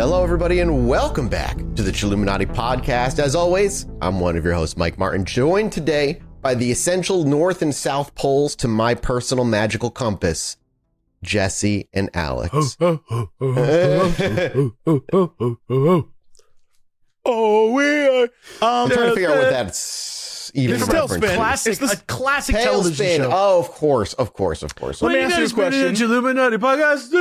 Hello, everybody, and welcome back to the Chilluminati podcast. As always, I'm one of your hosts, Mike Martin, joined today by the essential north and south poles to my personal magical compass, Jesse and Alex. Oh, we are. I'm trying to figure out what that's even reference. It's a classic Tailspin. television show. Oh, of course. Let me me ask you a question. Chilluminati podcast,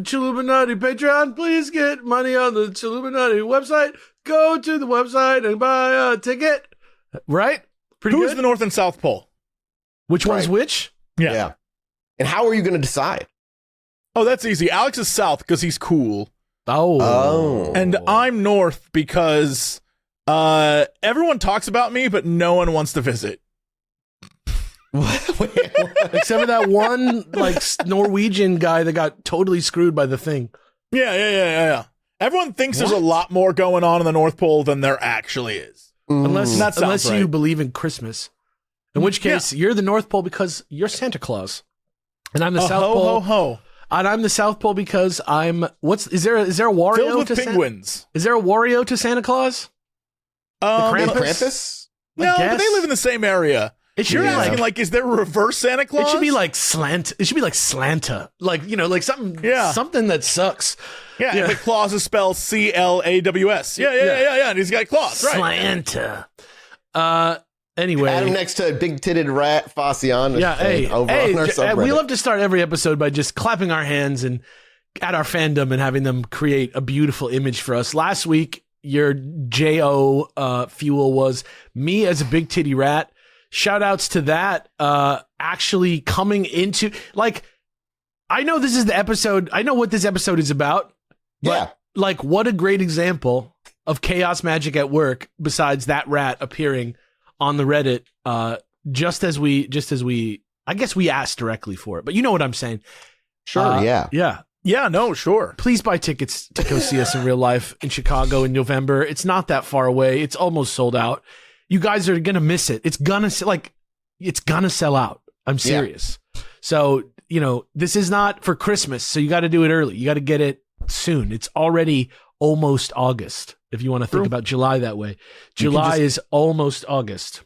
Chilluminati Patreon. Please get money on the Chilluminati website. Go to the website and buy a ticket. Right? Pretty Who's good? the North and South Pole? Which one's Right. which? Yeah. And how are you going to decide? Oh, that's easy. Alex is South because he's cool. Oh. And I'm North because everyone talks about me, but no one wants to visit. Except for that one like Norwegian guy that got totally screwed by the thing. Yeah. Everyone thinks there's a lot more going on in the North Pole than there actually is. Unless That sounds you right. believe in Christmas. In which case, you're the North Pole because you're Santa Claus. And I'm the South ho, Pole. ho, ho. And I'm the South Pole because is there a Wario Filled to with penguins. Is there a Wario to Santa Claus? Krampus? No, guess. but they live in the same area. It should You're be asking, like, is there a reverse Santa Claus? It should be like slant. It should be like slanta. Like, like something that sucks. Yeah, but Claus is spelled C-L-A-W-S. Yeah. And he's got claws, right? Slanta. Anyway. Adam next to a big-titted rat, Fascion. On our subreddit. We love to start every episode by just clapping our hands and at our fandom and having them create a beautiful image for us. Last week, your J.O. fuel was me as a big titty rat. Shout outs to that. Actually coming into, like, I know this is the episode. I know what this episode is about. But, like, what a great example of Chaos Magick at work besides that rat appearing on the Reddit, just as we, I guess we asked directly for it, but you know what I'm saying. Sure, yeah. Yeah, no, sure. Please buy tickets to go see us in real life in Chicago in November. It's not that far away. It's almost sold out. You guys are going to miss it. It's going to sell out. I'm serious. Yeah. So, this is not for Christmas. So you got to do it early. You got to get it soon. It's already almost August. If you want to think about July that way, July is almost August.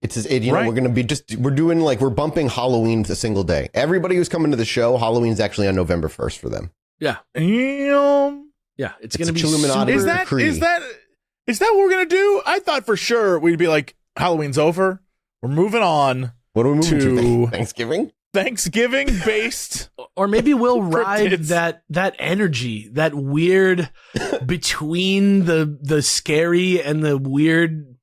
We're going to be we're bumping Halloween to a single day. Everybody who's coming to the show, Halloween's actually on November 1st for them. Yeah. It's going to be Chilluminati. Is that what we're going to do? I thought for sure we'd be like, Halloween's over. We're moving on. What are we moving to? Thanksgiving? Thanksgiving based. Or maybe we'll ride that energy, that weird between the scary and the weird.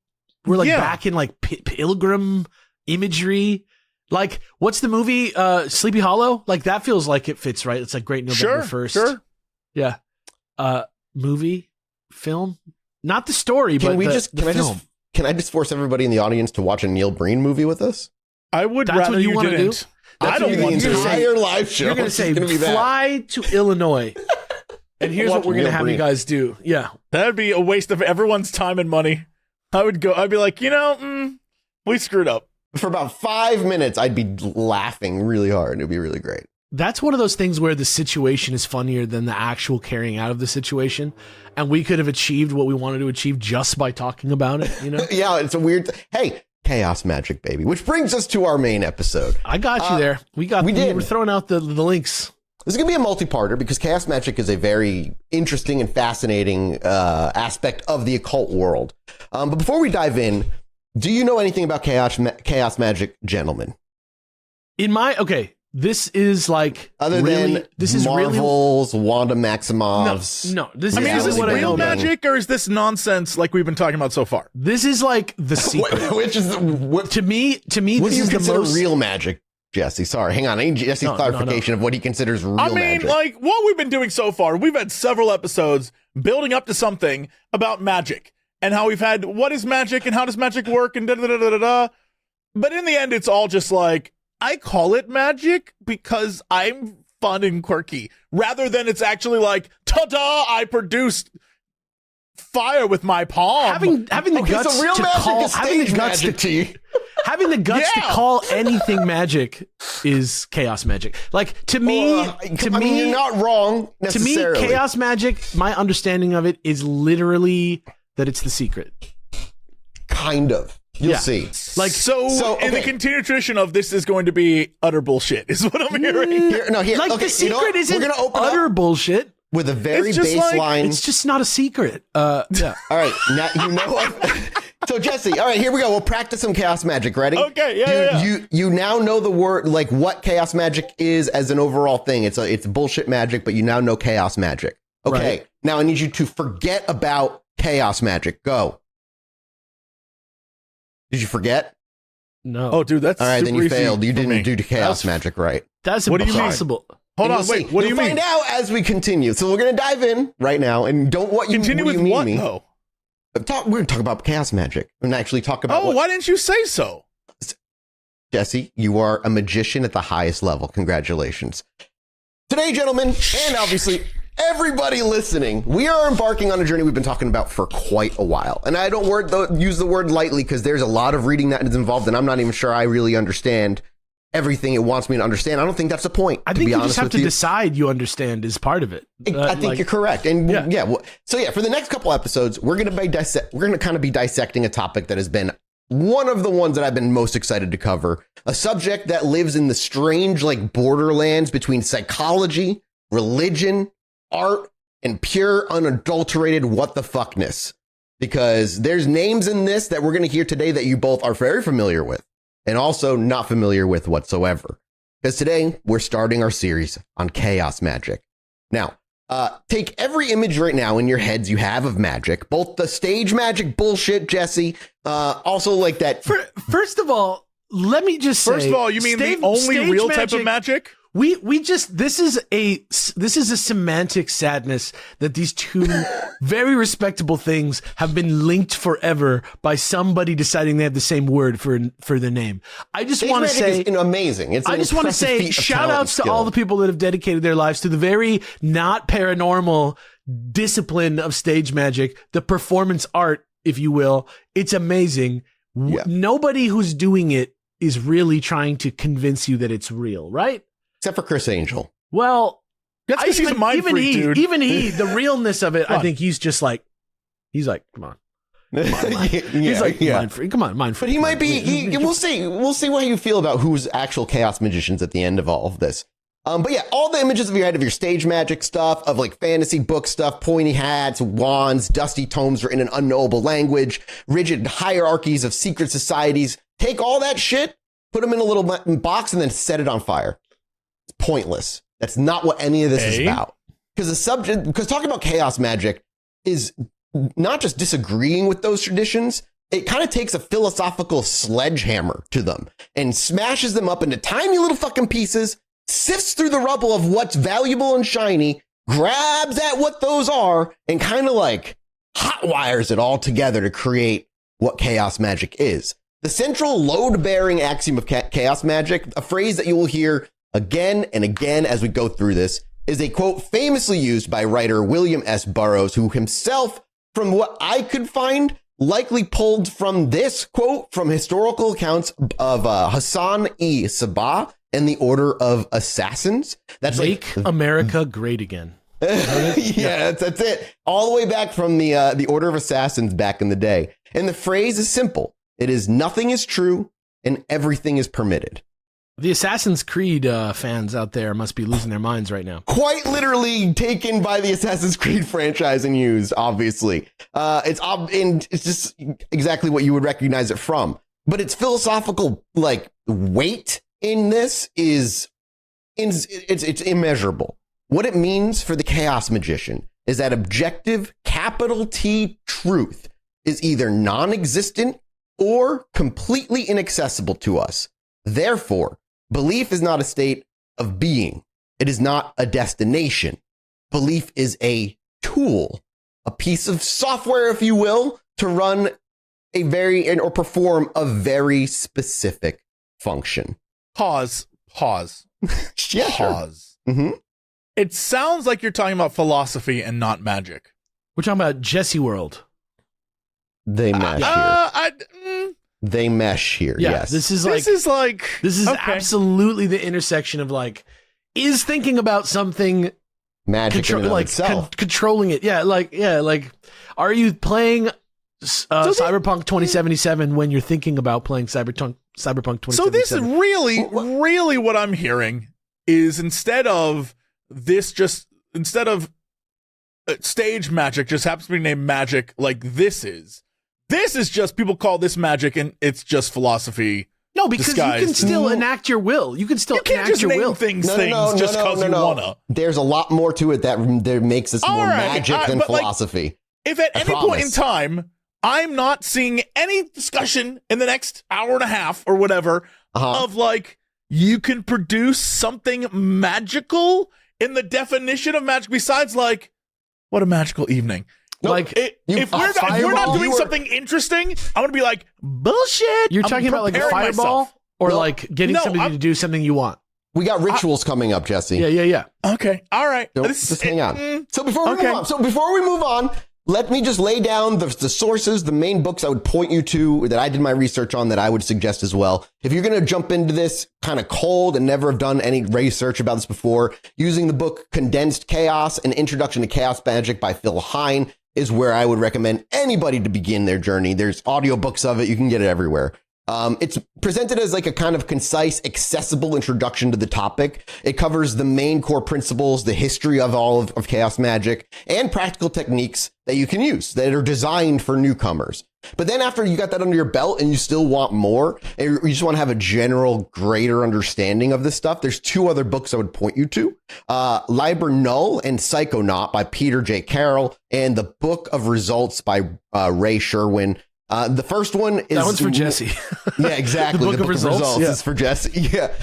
We're like back in like pilgrim imagery. Like, what's the movie? Sleepy Hollow? Like, that feels like it fits, right? It's like great November 1st. Sure. Yeah. Movie, film, not the story, but the film. Can I just force everybody in the audience to watch a Neil Breen movie with us? I would That's rather what you you want to do. didn't. I don't want the to. entire live show. You're going to say, fly to Illinois. And here's what we're going to have you guys do. Yeah. That would be a waste of everyone's time and money. I'd be like, we screwed up. For about 5 minutes, I'd be laughing really hard. It'd be really great. That's one of those things where the situation is funnier than the actual carrying out of the situation. And we could have achieved what we wanted to achieve just by talking about it, Yeah, it's a weird... Hey, Chaos Magick, baby. Which brings us to our main episode. I got you there. We were throwing out the links. This is going to be a multi-parter because Chaos Magick is a very interesting and fascinating aspect of the occult world. But before we dive in, do you know anything about Chaos Magick, gentlemen? This is like Marvel's Wanda Maximoff's. No, this is this what I know real about. magic or is this nonsense like we've been talking about so far? This is like the secret. Which is to me. What This is the most real magic, Jesse. Sorry, hang on. I need Jesse's clarification of what he considers real magic. Like what we've been doing so far. We've had several episodes building up to something about magic and how we've had what is magic and how does magic work and da da da da da. But in the end, it's all just like, I call it magic because I'm fun and quirky, rather than it's actually like, ta-da, I produced fire with my palm. Having the guts so real to magic call is stage magic to you. having the guts to Yeah. call anything magic is chaos magic. Like to me, you're not wrong to me, necessarily. chaos magic, my understanding of it is literally that it's the secret. Kind of. You'll Yeah. see. Like So, in the continued tradition of this is going to be utter bullshit, is what I'm hearing. Here, like okay, the secret you know what? isn't We're gonna open utter up bullshit. with a very It's just like- baseline. It's just not a secret. Yeah. All right, now you know what. So Jesse, all right, here we go. We'll practice some chaos magic. Ready? Okay, yeah. You now know the word, like what chaos magic is as an overall thing. It's bullshit magic, but you now know chaos magic. Okay, Right. now I need you to forget about chaos magic. Go. Did you forget? No. Oh, dude, that's All right, then super you easy failed. You for didn't me. do the chaos That's- magic right. That's What do you mean? impossible. Hold And on, you'll wait. see. What do you You'll mean? find out as we continue. So we're gonna dive in right now, and don't what you Continue what do with you what, mean me. though? We're gonna talk about chaos magic and actually talk about. Oh, what, why didn't you say so? Jesse, you are a magician at the highest level. Congratulations. Today, gentlemen, and obviously everybody listening, we are embarking on a journey we've been talking about for quite a while. And I don't use the word lightly because there's a lot of reading that is involved, and I'm not even sure I really understand everything it wants me to understand. I don't think that's the point. I to think be you honest just have with to you. decide you understand is part of it. I think you're correct. And Yeah. so for the next couple episodes, we're going to kind of be dissecting a topic that has been one of the ones that I've been most excited to cover, a subject that lives in the strange like borderlands between psychology, religion, art, and pure unadulterated what the fuckness. Because there's names in this that we're going to hear today that you both are very familiar with and also not familiar with whatsoever. Because today we're starting our series on chaos magic. Now, take every image right now in your heads you have of magic, both the stage magic bullshit, Jesse, also like that. First of all, let me just say. First of all, you mean the only stage real type of magic? We just this is a semantic sadness that these two very respectable things have been linked forever by somebody deciding they have the same word for the name. I just Stage want to magic say is amazing. It's I an just want to impressive say feat of shout talent and outs to skill. all the people that have dedicated their lives to the very not paranormal discipline of stage magic, the performance art, if you will. It's amazing. Yeah. Nobody who's doing it is really trying to convince you that it's real, right? Except for Chris Angel. Well, That's because he's a mind even freak, dude. Even he, the realness of it, Come I on. think he's like, come on. He's Yeah, like, yeah. mind freak. Come on, mind freak. But he might be. We'll see. We'll see what you feel about who's actual chaos magicians at the end of all of this. But yeah, all the images of your head of your stage magic stuff, of like fantasy book stuff, pointy hats, wands, dusty tomes written in unknowable language, rigid hierarchies of secret societies. Take all that shit, put them in a little box, and then set it on fire. It's pointless. That's not what any of this is about. Because talking about chaos magic is not just disagreeing with those traditions. It kind of takes a philosophical sledgehammer to them and smashes them up into tiny little fucking pieces, sifts through the rubble of what's valuable and shiny, grabs at what those are, and kind of like hot wires it all together to create what chaos magic is. The central load-bearing axiom of chaos magic, a phrase that you will hear again and again as we go through this, is a quote famously used by writer William S. Burroughs, who himself, from what I could find, likely pulled from this quote from historical accounts of Hassan E. Sabah and the Order of Assassins. That's Make America great again. yeah, that's it. All the way back from the Order of Assassins back in the day. And the phrase is simple. It is nothing is true and everything is permitted. The Assassin's Creed fans out there must be losing their minds right now. Quite literally taken by the Assassin's Creed franchise and used, obviously. And it's just exactly what you would recognize it from. But its philosophical like weight in this is it's immeasurable. What it means for the chaos magician is that objective capital T truth is either non-existent or completely inaccessible to us. Therefore, belief is not a state of being. It is not a destination. Belief is a tool, a piece of software, if you will, to run or perform a very specific function. Pause. Yeah, sure. Pause. Mm-hmm. It sounds like you're talking about philosophy and not magic. We're talking about Jesse World. They match here. They mesh here. Yeah, yes. this is okay. absolutely the intersection of like, is thinking about something magic in and of itself. Controlling it. Like, are you playing Cyberpunk 2077 when you're thinking about playing Cyberpunk 2077? So this is really what I'm hearing is instead of stage magic just happens to be named magic, like this is just, people call this magic and it's just philosophy. No, because disguised. you can still enact your will. You can still enact just your name will. things just because you wanna. There's a lot more to it that makes this more magic than philosophy. Like, if at any point in time I'm not seeing any discussion in the next hour and a half or whatever of like, you can produce something magical in the definition of magic besides like, what a magical evening. Nope. Like, if we're not doing something interesting, I'm going to be like, bullshit. You're talking about like a fireball myself. or like getting somebody to do something you want. We got rituals coming up, Jesse. Yeah. Okay. All right. Just hang on. So before we move on, let me just lay down the sources, the main books I would point you to that I did my research on that I would suggest as well. If you're going to jump into this kind of cold and never have done any research about this before, using the book Condensed Chaos, An Introduction to Chaos Magic by Phil Hine is where I would recommend anybody to begin their journey. There's audiobooks of it. You can get it everywhere. It's presented as like a kind of concise, accessible introduction to the topic. It covers the main core principles, the history of all of chaos magic, and practical techniques that you can use that are designed for newcomers. But then after you got that under your belt and you still want more, and you just want to have a general greater understanding of this stuff, there's two other books I would point you to. Liber, Null and Psychonaut by Peter J. Carroll, and The Book of Results by Ray Sherwin. The first one is... That one's for Jesse. Yeah, exactly. The Book of Results is for Jesse. Yeah.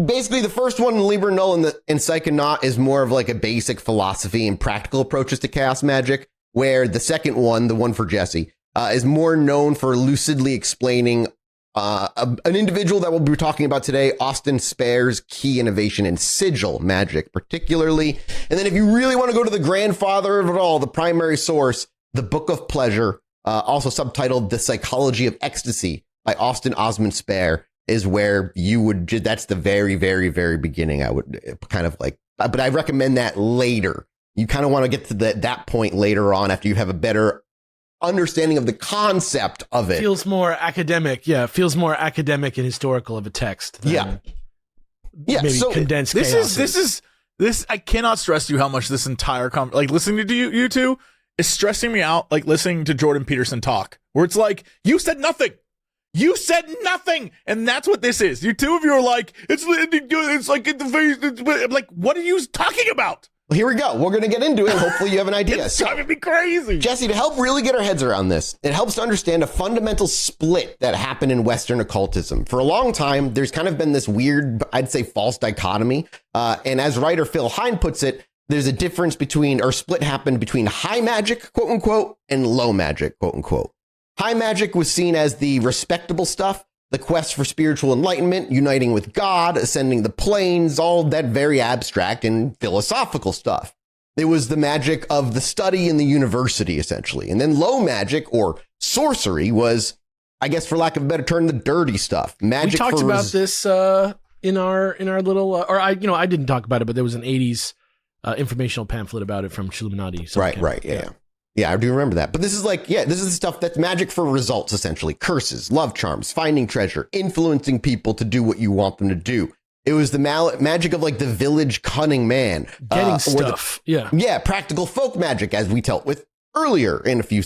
Basically, the first one, Liber, Null, and Psychonaut, is more of like a basic philosophy and practical approaches to chaos magic, where the second one, the one for Jesse, is more known for lucidly explaining an individual that we'll be talking about today, Osman Spare's key innovation in sigil magic, particularly. And then if you really want to go to the grandfather of it all, the primary source, The Book of Pleasure, also subtitled The Psychology of Ecstasy by Osman Spare, is where you would, that's the very, very, very beginning. I would kind of like, but I recommend that later. You kind of want to get to that point later on after you have a better understanding of the concept of it. Feels more academic. Yeah. Feels more academic and historical of a text. Yeah. Maybe so condensed chaos. This, I cannot stress to you how much this entire like listening to you two is stressing me out, like listening to Jordan Peterson talk, where it's like, you said nothing. You said nothing. And that's what this is. You two of you are like, it's like in the face. I'm like, what are you talking about? Well, here we go. We're going to get into it. Hopefully you have an idea. It's driving me crazy. Jesse, to help really get our heads around this, it helps to understand a fundamental split that happened in Western occultism. For a long time, there's kind of been this weird, I'd say, false dichotomy. And as writer Phil Hine puts it, there's a difference between, or split happened between high magic, quote unquote, and low magic, quote unquote. High magic was seen as the respectable stuff, the quest for spiritual enlightenment, uniting with God, ascending the planes, all that very abstract and philosophical stuff. It was the magic of the study in the university, essentially. And then low magic, or sorcery, was, I guess for lack of a better term, the dirty stuff. Magic. We talked about this in our little, or I didn't talk about it, but there was an 80s informational pamphlet about it from Chilluminati. Right. Yeah, I do remember that. But this is like, this is the stuff that's magic for results, essentially. Curses, love charms, finding treasure, influencing people to do what you want them to do. It was the magic of like the village cunning man. Getting stuff. Yeah, practical folk magic, as we dealt with earlier in a few,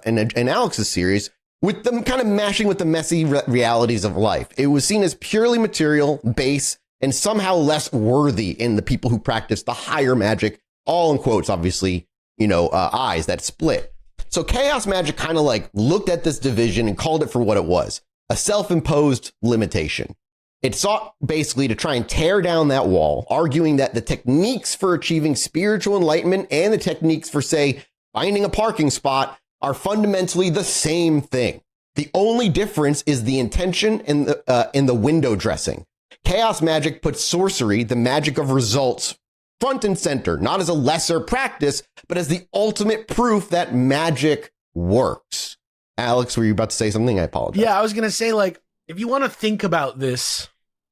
in Alex's series, with them kind of mashing with the messy realities of life. It was seen as purely material, base, and somehow less worthy in the people who practice the higher magic, all in quotes, obviously, eyes that split. So chaos magic kind of like looked at this division and called it for what it was, a self-imposed limitation. It sought basically to try and tear down that wall, arguing that the techniques for achieving spiritual enlightenment and the techniques for, say, finding a parking spot are fundamentally the same thing. The only difference is the intention and the window dressing. Chaos magic puts sorcery, the magic of results, front and center, not as a lesser practice, but as the ultimate proof that magic works. Alex, were you about to say something? I apologize. Yeah, I was gonna say, like, if you want to think about this,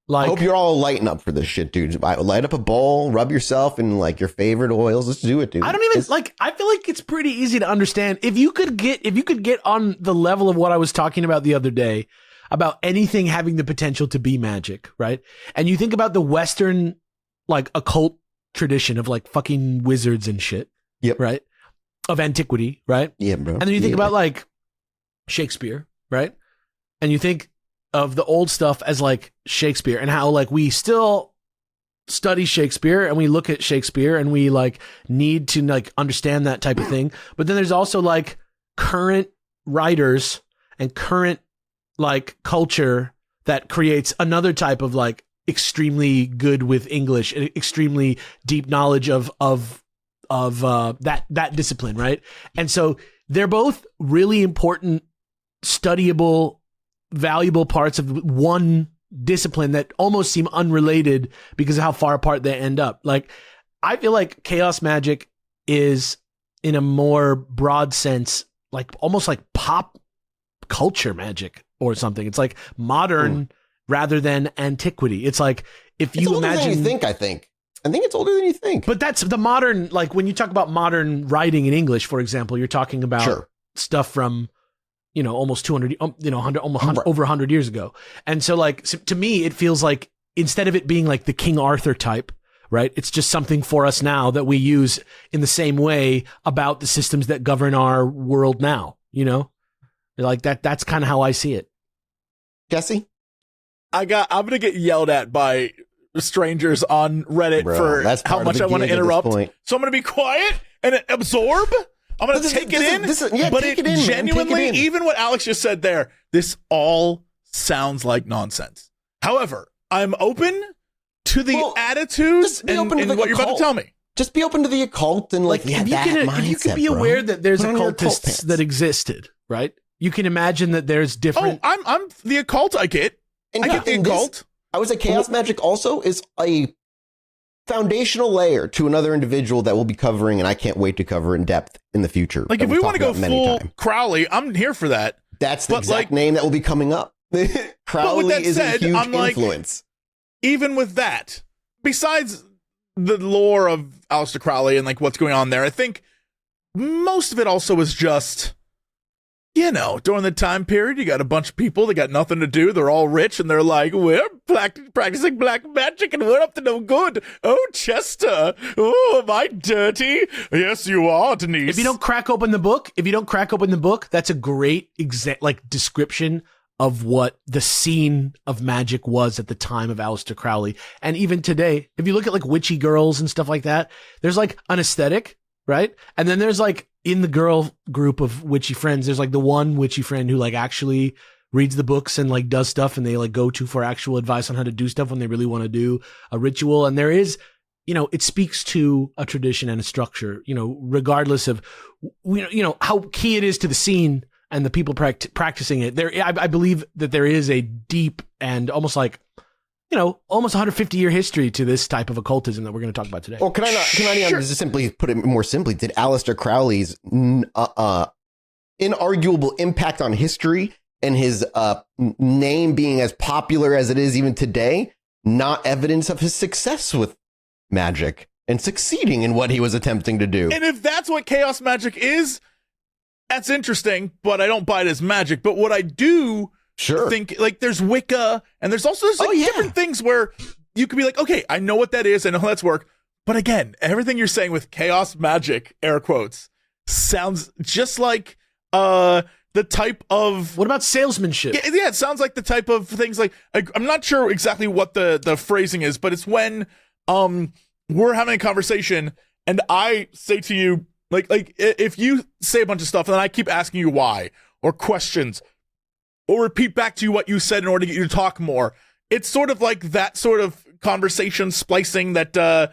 like, I hope you're all lighting up for this shit, dude. Light up a bowl, rub yourself in like your favorite oils. Let's do it, dude. I don't even like. I feel like it's pretty easy to understand. If you could get on the level of what I was talking about the other day, about anything having the potential to be magic, right? And you think about the Western, like, occult tradition of like fucking wizards and shit. Yep. Right. Of antiquity, right? Yeah, bro. And then you think about like Shakespeare, right? And you think of the old stuff as like Shakespeare, and how like we still study Shakespeare and we look at Shakespeare and we like need to like understand that type of thing. But then there's also like current writers and current like culture that creates another type of like extremely good with English and extremely deep knowledge of that discipline, right? And so they're both really important, studyable, valuable parts of one discipline that almost seem unrelated because of how far apart they end up. Like, I feel like Chaos Magic is, in a more broad sense, like almost like pop culture magic or something. It's like modern rather than antiquity. It's like, if you older imagine, than you think, I think it's older than you think. but that's the modern, like when you talk about modern writing in English, for example, you're talking about stuff from, almost 200, 100, almost over 100 years ago. And so like, to me, it feels like instead of it being like the King Arthur type, right? It's just something for us now that we use in the same way about the systems that govern our world now, like that's kind of how I see it. Jesse? I'm going to get yelled at by strangers on Reddit for how much I want to interrupt. So I'm going to be quiet and absorb. I'm going to take it in. But it genuinely, even what Alex just said there, this all sounds like nonsense. However, I'm open to the attitudes and what you're about to tell me. Just be open to the occult and like if you can be aware that there's occultists that existed, right? You can imagine that there's different. Oh, I'm the occult. I get the occult. I would say Chaos Magic also is a foundational layer to another individual that we'll be covering, and I can't wait to cover in depth in the future. Like, if we want to go full Crowley, I'm here for that. That's the exact name that will be coming up. Crowley is a huge influence. Even with that, besides the lore of Aleister Crowley and like what's going on there, I think most of it also is just, during the time period, you got a bunch of people that got nothing to do. They're all rich, and they're like, we're practicing black magic, and we're up to no good. Oh, Chester. Oh, am I dirty? Yes, you are, Denise. If you don't crack open the book, that's a great description of what the scene of magic was at the time of Aleister Crowley. And even today, if you look at like witchy girls and stuff like that, there's like an aesthetic, right? And then there's like, in the girl group of witchy friends, there's like the one witchy friend who like actually reads the books and like does stuff, and they like go to for actual advice on how to do stuff when they really want to do a ritual. And there is, it speaks to a tradition and a structure, regardless of, how key it is to the scene and the people practicing it. I believe that there is a deep and almost like, almost 150-year history to this type of occultism that we're going to talk about today. Or can I just simply put it more simply? Did Aleister Crowley's inarguable impact on history and his name being as popular as it is even today not evidence of his success with magic and succeeding in what he was attempting to do? And if that's what Chaos Magic is, that's interesting, but I don't buy it as magic. But what I do think, like, there's Wicca, and there's also different things where you could be like, okay, I know what that is, I know how that's work. But again, everything you're saying with Chaos Magic, air quotes, sounds just like the type of... What about salesmanship? Yeah, it sounds like the type of things like... I'm not sure exactly what the phrasing is, but it's when we're having a conversation and I say to you, like if you say a bunch of stuff and then I keep asking you why, or questions, or repeat back to you what you said in order to get you to talk more. It's sort of like that sort of conversation splicing that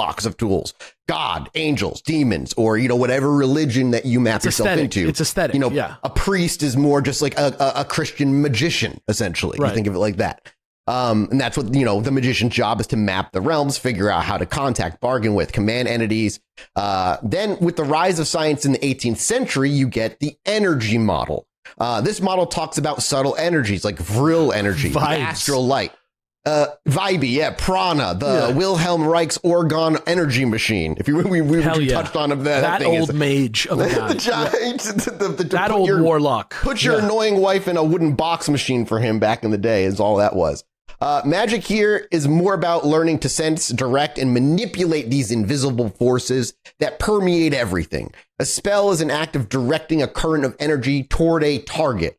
toolbox of tools. God, angels, demons, or, whatever religion that you map yourself into. It's aesthetic. A priest is more just like a Christian magician, essentially. Right. You think of it like that. And that's what, the magician's job is, to map the realms, figure out how to contact, bargain with, command entities. Then with the rise of science in the 18th century, you get the energy model. This model talks about subtle energies like vril energy, the astral light, prana, Wilhelm Reich's Orgon energy machine. If we touched on that old mage of a guy. That old warlock. Put your annoying wife in a wooden box machine for him back in the day is all that was. Magic here is more about learning to sense, direct, and manipulate these invisible forces that permeate everything. A spell is an act of directing a current of energy toward a target.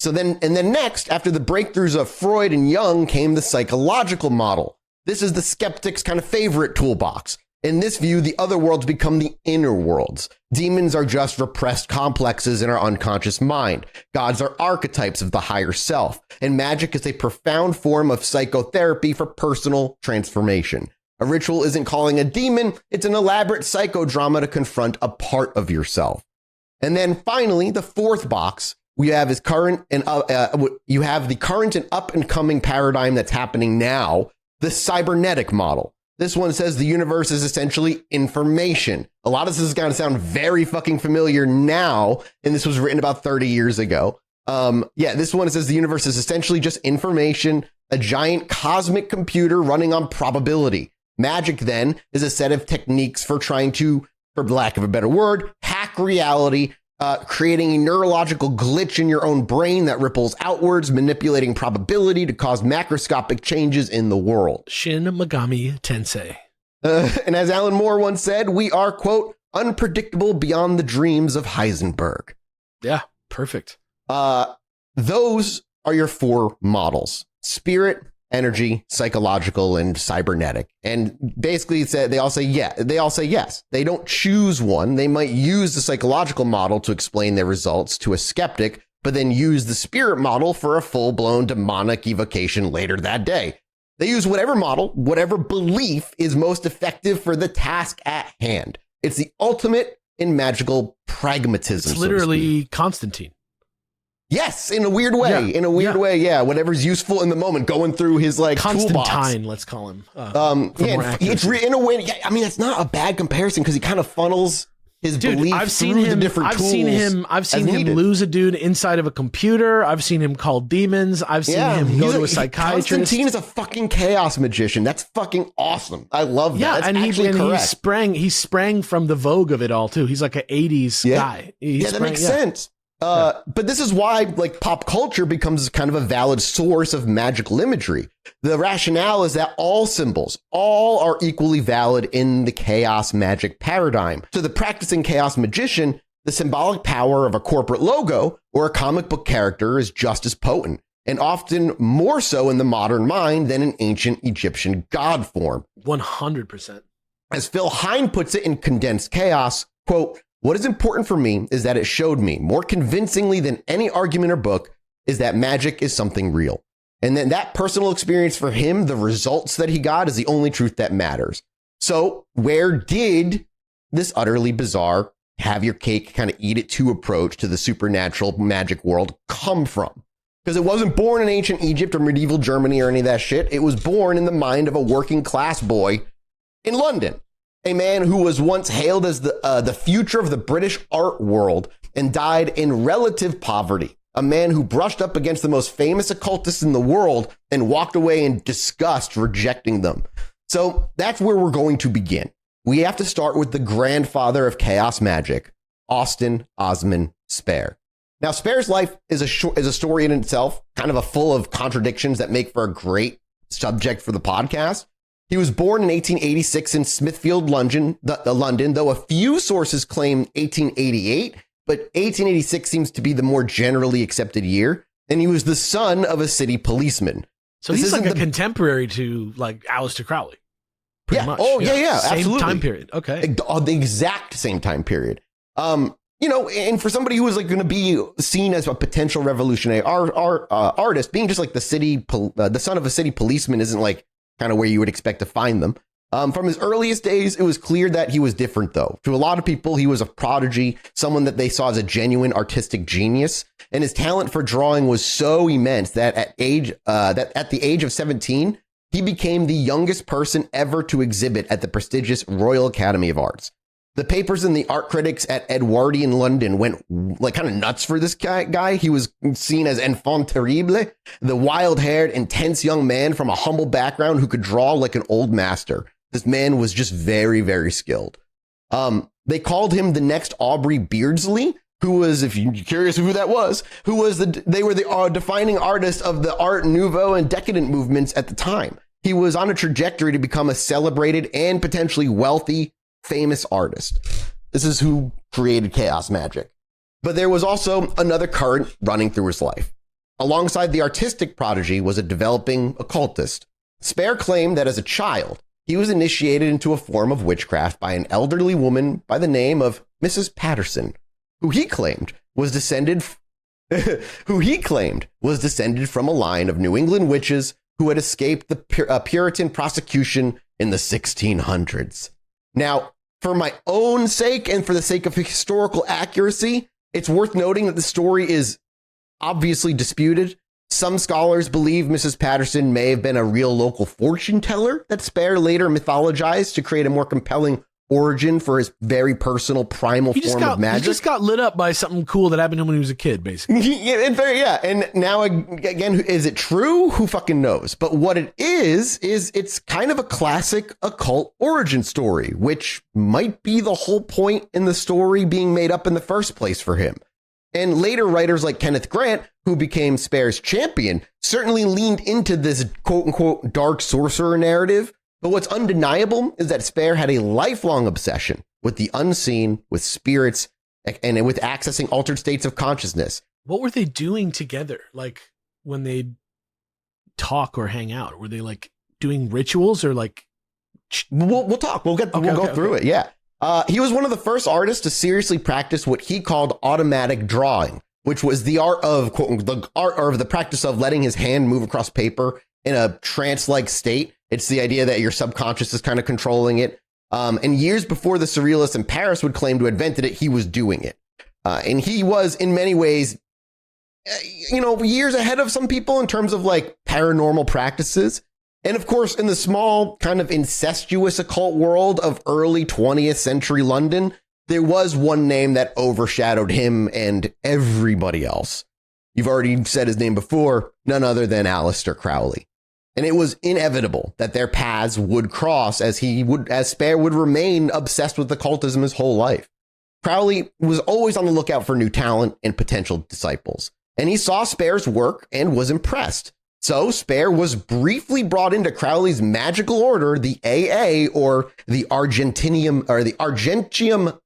And then next, after the breakthroughs of Freud and Jung, came the psychological model. This is the skeptic's kind of favorite toolbox. In this view, the other worlds become the inner worlds. Demons are just repressed complexes in our unconscious mind. Gods are archetypes of the higher self. And magic is a profound form of psychotherapy for personal transformation. A ritual isn't calling a demon, it's an elaborate psychodrama to confront a part of yourself. And then finally, the fourth box we have is you have the current and up and coming paradigm that's happening now, the cybernetic model. This one says the universe is essentially information. A lot of this is going to sound very fucking familiar now, and this was written about 30 years ago. This one says the universe is essentially just information, a giant cosmic computer running on probability. Magic, then, is a set of techniques for trying to, for lack of a better word, hack reality, creating a neurological glitch in your own brain that ripples outwards, manipulating probability to cause macroscopic changes in the world. Shin Megami Tensei. And as Alan Moore once said, we are, quote, unpredictable beyond the dreams of Heisenberg. Yeah, perfect. Those are your four models: spirit, energy, psychological, and cybernetic. And basically they all say yes. They don't choose one. They might use the psychological model to explain their results to a skeptic, but then use the spirit model for a full-blown demonic evocation later that day. They use whatever model, whatever belief is most effective for the task at hand. It's the ultimate in magical pragmatism. It's literally Constantine. Yes, in a weird way. Yeah. Whatever's useful in the moment, going through his Constantine, toolbox. let's call him. It's in a way. I mean, it's not a bad comparison because he kind of funnels his belief through the different tools. I've seen him lose a dude inside of a computer. I've seen him call demons. I've seen him go to a psychiatrist. Constantine is a fucking chaos magician. That's fucking awesome. I love that. Yeah, That's and he sprang from the vogue of it all too. He's like an 80s guy. That makes sense. But this is why pop culture becomes kind of a valid source of magical imagery. The rationale is that all symbols, all are equally valid in the chaos magic paradigm. To the practicing chaos magician, the symbolic power of a corporate logo or a comic book character is just as potent, and often more so in the modern mind than an ancient Egyptian god form. 100%. As Phil Hine puts it in Condensed Chaos, quote, "What is important for me is that it showed me more convincingly than any argument or book is that magic is something real. And then that personal experience for him, the results that he got, is the only truth that matters." So where did this utterly bizarre have your cake kind of eat it too approach to the supernatural magic world come from? Because it wasn't born in ancient Egypt or medieval Germany or any of that shit. It was born in the mind of a working class boy in London. A man who was once hailed as the future of the British art world and died in relative poverty. A man who brushed up against the most famous occultists in the world and walked away in disgust, rejecting them. So that's where we're going to begin. We have to start with the grandfather of chaos magic, Osman Spare. Now, Spare's life is a story in itself, kind of full of contradictions that make for a great subject for the podcast. He was born in 1886 in Smithfield, London, though a few sources claim 1888, but 1886 seems to be the more generally accepted year. And he was the son of a city policeman. So he's like a contemporary to like Aleister Crowley. Pretty much. Oh, yeah, same absolutely. Time period. Okay. The exact same time period. And for somebody who was going to be seen as a potential revolutionary artist, being just like the son of a city policeman isn't kind of where you would expect to find them. From his earliest days, it was clear that he was different, though. To a lot of people, he was a prodigy, someone that they saw as a genuine artistic genius, and his talent for drawing was so immense that at the age of 17, he became the youngest person ever to exhibit at the prestigious Royal Academy of Arts. The papers and the art critics at Edwardian London went like kind of nuts for this guy. He was seen as enfant terrible, the wild-haired, intense young man from a humble background who could draw like an old master. This man was just very, very skilled. They called him the next Aubrey Beardsley, who was, if you're curious who that was, they were the defining artist of the Art Nouveau and Decadent movements at the time. He was on a trajectory to become a celebrated and potentially wealthy, famous artist. This is who created Chaos Magick. But there was also another current running through his life. Alongside the artistic prodigy was a developing occultist. Spare claimed that as a child, he was initiated into a form of witchcraft by an elderly woman by the name of Mrs. Patterson, who he claimed was descended from a line of New England witches who had escaped the Puritan prosecution in the 1600s. Now, for my own sake and for the sake of historical accuracy, it's worth noting that the story is obviously disputed. Some scholars believe Mrs. Patterson may have been a real local fortune teller that Spare later mythologized to create a more compelling origin for his very personal primal form of magic. He just got lit up by something cool that happened to him when he was a kid, basically. Yeah. And now, again, is it true? Who fucking knows? But what it is it's kind of a classic occult origin story, which might be the whole point in the story being made up in the first place for him. And later writers like Kenneth Grant, who became Spare's champion, certainly leaned into this quote-unquote dark sorcerer narrative. But what's undeniable is that Spare had a lifelong obsession with the unseen, with spirits, and with accessing altered states of consciousness. What were they doing together? Like when they talk or hang out? Were they like doing rituals or like? We'll talk. We'll go through it. Yeah. He was one of the first artists to seriously practice what he called automatic drawing, which was the art of the practice of letting his hand move across paper in a trance-like state. It's the idea that your subconscious is kind of controlling it. And years before the surrealists in Paris would claim to have invented it, he was doing it. And he was, in many ways, years ahead of some people in terms of like paranormal practices. And of course, in the small kind of incestuous occult world of early 20th century London, there was one name that overshadowed him and everybody else. You've already said his name before, none other than Aleister Crowley. And it was inevitable that their paths would cross as Spare would remain obsessed with occultism his whole life. Crowley was always on the lookout for new talent and potential disciples, and he saw Spare's work and was impressed. So Spare was briefly brought into Crowley's magical order, the AA, or the Argentium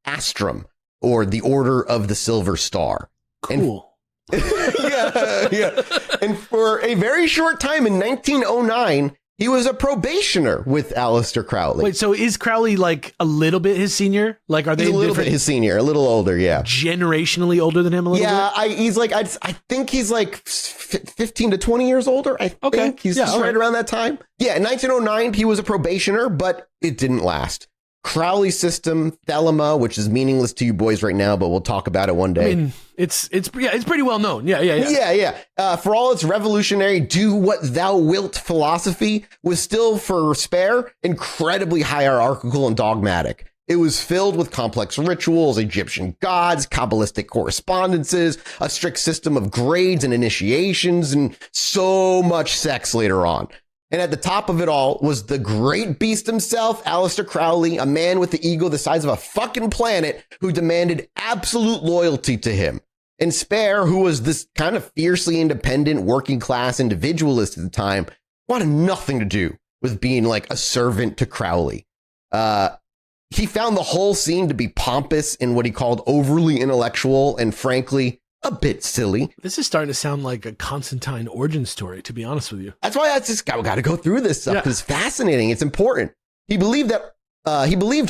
Astrum, or the Order of the Silver Star. Cool. Yeah. And for a very short time in 1909, he was a probationer with Aleister Crowley. Wait, so is Crowley like a little bit his senior? Like, are they a little bit his senior, a little older? Yeah, generationally older than him a little bit. Yeah, I think he's like 15 to 20 years older. I think he's right around that time. Yeah, in 1909, he was a probationer, but it didn't last. Crowley's system, Thelema, which is meaningless to you boys right now, but we'll talk about it one day. I mean, it's pretty well known. Yeah. For all its revolutionary do what thou wilt philosophy, was still, for Spare, incredibly hierarchical and dogmatic. It was filled with complex rituals, Egyptian gods, Kabbalistic correspondences, a strict system of grades and initiations, and so much sex later on. And at the top of it all was the great beast himself, Aleister Crowley, a man with the ego the size of a fucking planet who demanded absolute loyalty to him. And Spare, who was this kind of fiercely independent working class individualist at the time, wanted nothing to do with being like a servant to Crowley. He found the whole scene to be pompous and what he called overly intellectual and frankly, a bit silly. This is starting to sound like a Constantine origin story, to be honest with you. That's why I just got to go through this stuff because it's fascinating. It's important. He believed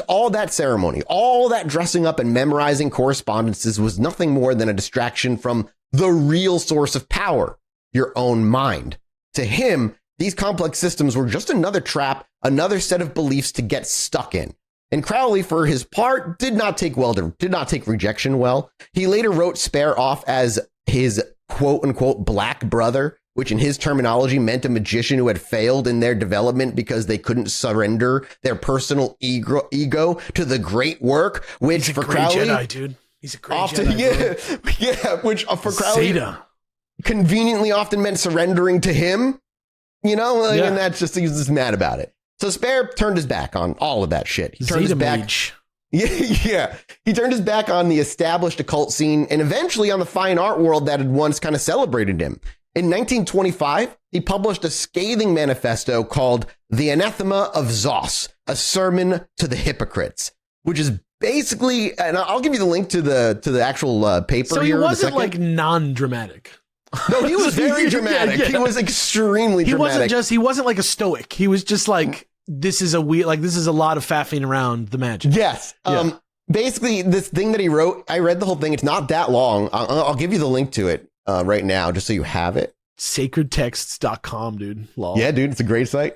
all that ceremony, all that dressing up and memorizing correspondences was nothing more than a distraction from the real source of power, your own mind. To him, these complex systems were just another trap another set of beliefs to get stuck in. And Crowley, for his part, did not take rejection well. He later wrote Spare off as his quote unquote black brother, which in his terminology meant a magician who had failed in their development because they couldn't surrender their personal ego to the great work, which He's for a great Crowley, Jedi, dude. He's a great Jedi. yeah, which for Crowley Zeta. conveniently often meant surrendering to him, you know, like, Yeah. and that's just, he was just mad about it. So Spare turned his back on all of that shit. He turned Zeta his back. Mage. Yeah. He turned his back on the established occult scene and eventually on the fine art world that had once kind of celebrated him. In 1925, he published a scathing manifesto called The Anathema of Zos, a sermon to the hypocrites, which is basically, and I'll give you the link to the actual paper So he here. in a wasn't second. like non-dramatic. No, he was very dramatic. Yeah. He was extremely He dramatic. he wasn't like a stoic. He was just like, this is a lot of faffing around the magic. Yes. Yeah. Basically, this thing that he wrote, I read the whole thing. It's not that long. I'll give you the link to it right now, just so you have it. Sacredtexts.com, dude. Lol. Yeah, dude, it's a great site.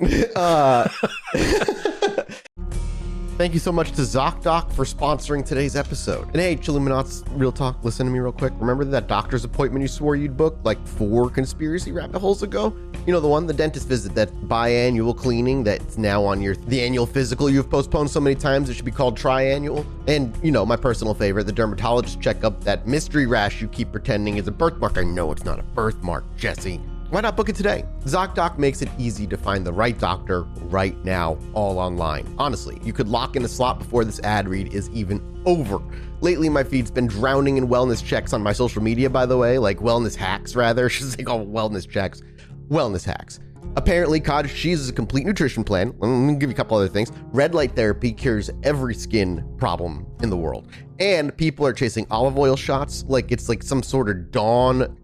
Thank you so much to Zocdoc for sponsoring today's episode. And hey, Chilluminauts, real talk, listen to me real quick. Remember that doctor's appointment you swore you'd book like 4 conspiracy rabbit holes ago? You know, the one, the dentist visit, that biannual cleaning that's now on the annual physical you've postponed so many times it should be called triannual. And, you know, my personal favorite, the dermatologist checkup, that mystery rash you keep pretending is a birthmark. I know it's not a birthmark, Jesse. Why not book it today? Zocdoc makes it easy to find the right doctor right now, all online. Honestly, you could lock in a slot before this ad read is even over. Lately, my feed's been drowning in wellness checks on my social media, by the way, like wellness hacks, rather. She's like, oh, wellness checks. Wellness hacks. Apparently, cottage cheese is a complete nutrition plan. Let me give you a couple other things. Red light therapy cures every skin problem in the world. And people are chasing olive oil shots like it's like some sort of dawn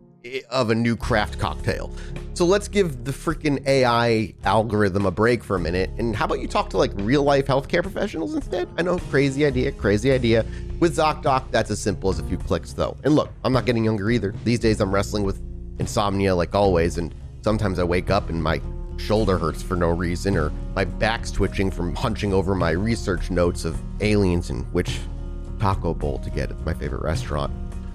of a new craft cocktail. So let's give the freaking AI algorithm a break for a minute. And how about you talk to like real life healthcare professionals instead? I know, crazy idea. With Zocdoc, that's as simple as a few clicks though. And look, I'm not getting younger either. These days I'm wrestling with insomnia like always. And sometimes I wake up and my shoulder hurts for no reason, or my back's twitching from hunching over my research notes of aliens and which taco bowl to get at my favorite restaurant.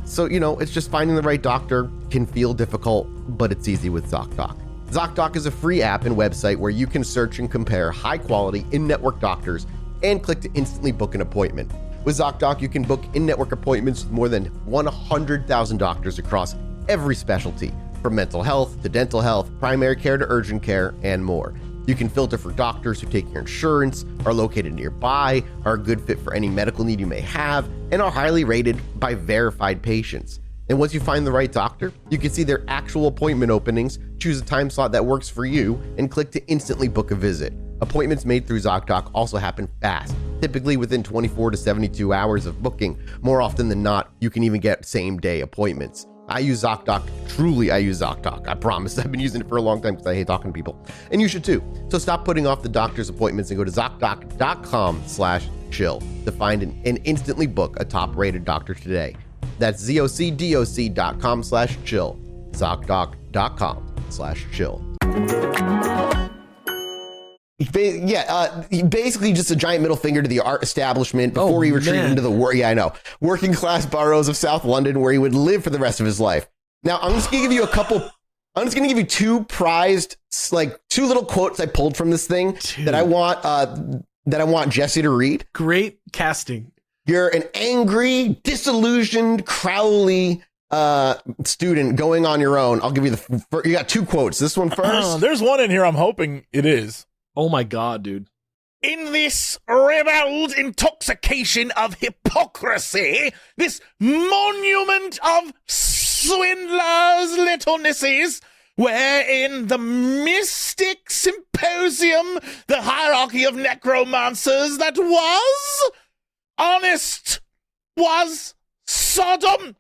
So, you know, it's just finding the right doctor can feel difficult, but it's easy with Zocdoc. Zocdoc is a free app and website where you can search and compare high-quality in-network doctors and click to instantly book an appointment. With Zocdoc, you can book in-network appointments with more than 100,000 doctors across every specialty, from mental health to dental health, primary care to urgent care, and more. You can filter for doctors who take your insurance, are located nearby, are a good fit for any medical need you may have, and are highly rated by verified patients. And once you find the right doctor, you can see their actual appointment openings, choose a time slot that works for you, and click to instantly book a visit. Appointments made through Zocdoc also happen fast, typically within 24 to 72 hours of booking. More often than not, you can even get same-day appointments. I use Zocdoc. Truly, I use Zocdoc. I promise. I've been using it for a long time because I hate talking to people. And you should too. So stop putting off the doctor's appointments and go to Zocdoc.com/chill to find and instantly book a top-rated doctor today. That's ZocDoc.com/chill. Zocdoc.com/chill. Basically just a giant middle finger to the art establishment before he retreated into the working class boroughs of South London where he would live for the rest of his life. Now, I'm just going to give you two prized, like two little quotes I pulled from this thing that I want Jesse to read. Great casting. You're an angry, disillusioned Crowley student going on your own. I'll give you you got two quotes. This one first. There's one in here I'm hoping it is. Oh my God, dude. In this ribald intoxication of hypocrisy, this monument of swindlers' littlenesses, wherein the mystic symposium, the hierarchy of necromancers that was honest, was Sodom.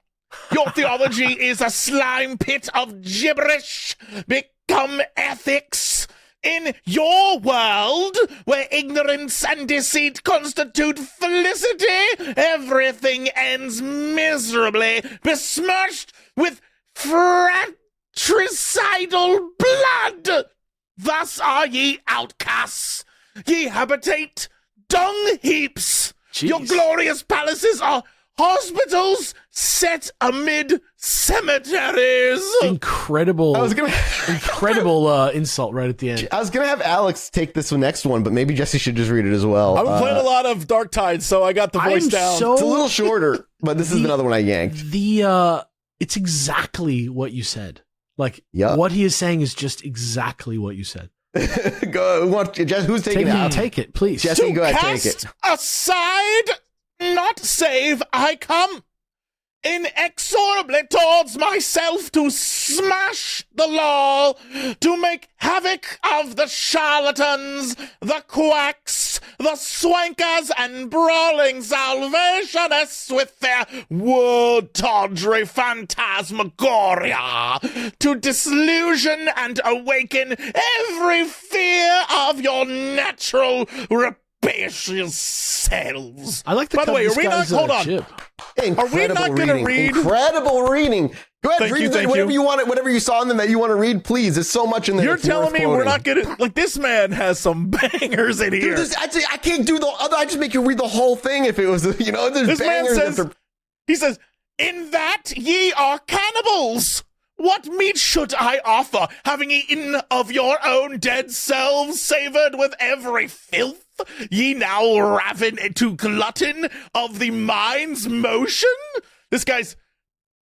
Your theology is a slime pit of gibberish, become ethics. In your world, where ignorance and deceit constitute felicity, everything ends miserably, besmirched with fratricidal blood. Thus are ye outcasts, ye habitate dung heaps. Jeez. Your glorious palaces are hospitals set amid cemeteries. Incredible. Incredible insult right at the end. I was going to have Alex take this next one, but maybe Jesse should just read it as well. I've been playing a lot of Dark Tide, so I got the voice down. It's a little shorter, but this is another one I yanked. It's exactly what you said. Like, Yep. what he is saying is just exactly what you said. Go. Who's taking it? Take it, please. Jesse, To go ahead, take cast it. aside, not save, I come. Inexorably towards myself to smash the law, to make havoc of the charlatans, the quacks, the swankers, and brawling salvationists with their world-tawdry phantasmagoria, to disillusion and awaken every fear of your natural rapacious selves. I like the By the way, are we not? Hold on. Chip. Incredible Are we not gonna reading. read? Incredible reading. Go ahead, Thank you, read whatever you want. Whatever you saw in them that you want to read, please. There's so much in there. You're that's telling worth me we're quoting. not gonna like this man has some bangers in here. Dude, I can't do the other. I just make you read the whole thing if it was, there's This man bangers says, after- he says, in that ye are cannibals. What meat should I offer, having eaten of your own dead selves, savored with every filth? Ye now raven to glutton of the mind's motion? This guy's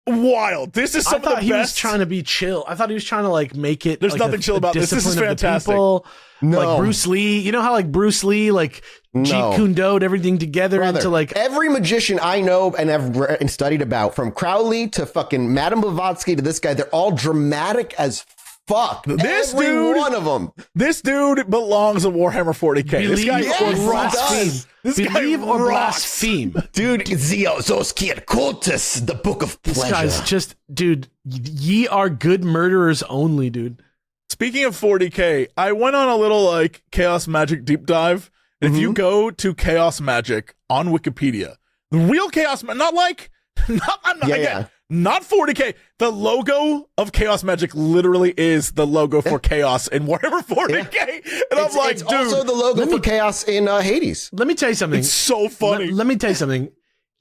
wild. This is some I thought of the he was best. trying to be chill. I thought he was trying to like make it. There's like nothing chill about this. This is discipline of the fantastic. people. No. Like Bruce Lee. You know how like Bruce Lee like Jeet No. Kune Do'd everything together Brother, into like. every magician I know and have read and studied about, from Crowley to fucking Madame Blavatsky to this guy, they're all dramatic as fuck. This Every dude- one of them. This dude belongs in Warhammer 40k. This Believe guy Yes, or he blaspheme. does. This guy Believe or rocks. blaspheme. Dude, Zoskier Cultus, the Book of This Pleasure. guy's just, dude. Ye are good murderers only, dude. Speaking of 40k, I went on a little like Chaos Magic deep dive. And if you go to Chaos Magic on Wikipedia, the real Chaos, not like, not 40k. The logo of Chaos Magic literally is the logo for Chaos in Warhammer 40k. And I'm like, it's dude, also the logo for Chaos in Hades. Let me tell you something. it's so funny. Let me tell you something.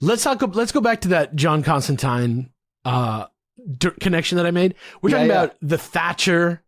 Let's go back to that John Constantine connection that I made. We're talking about the Thatcher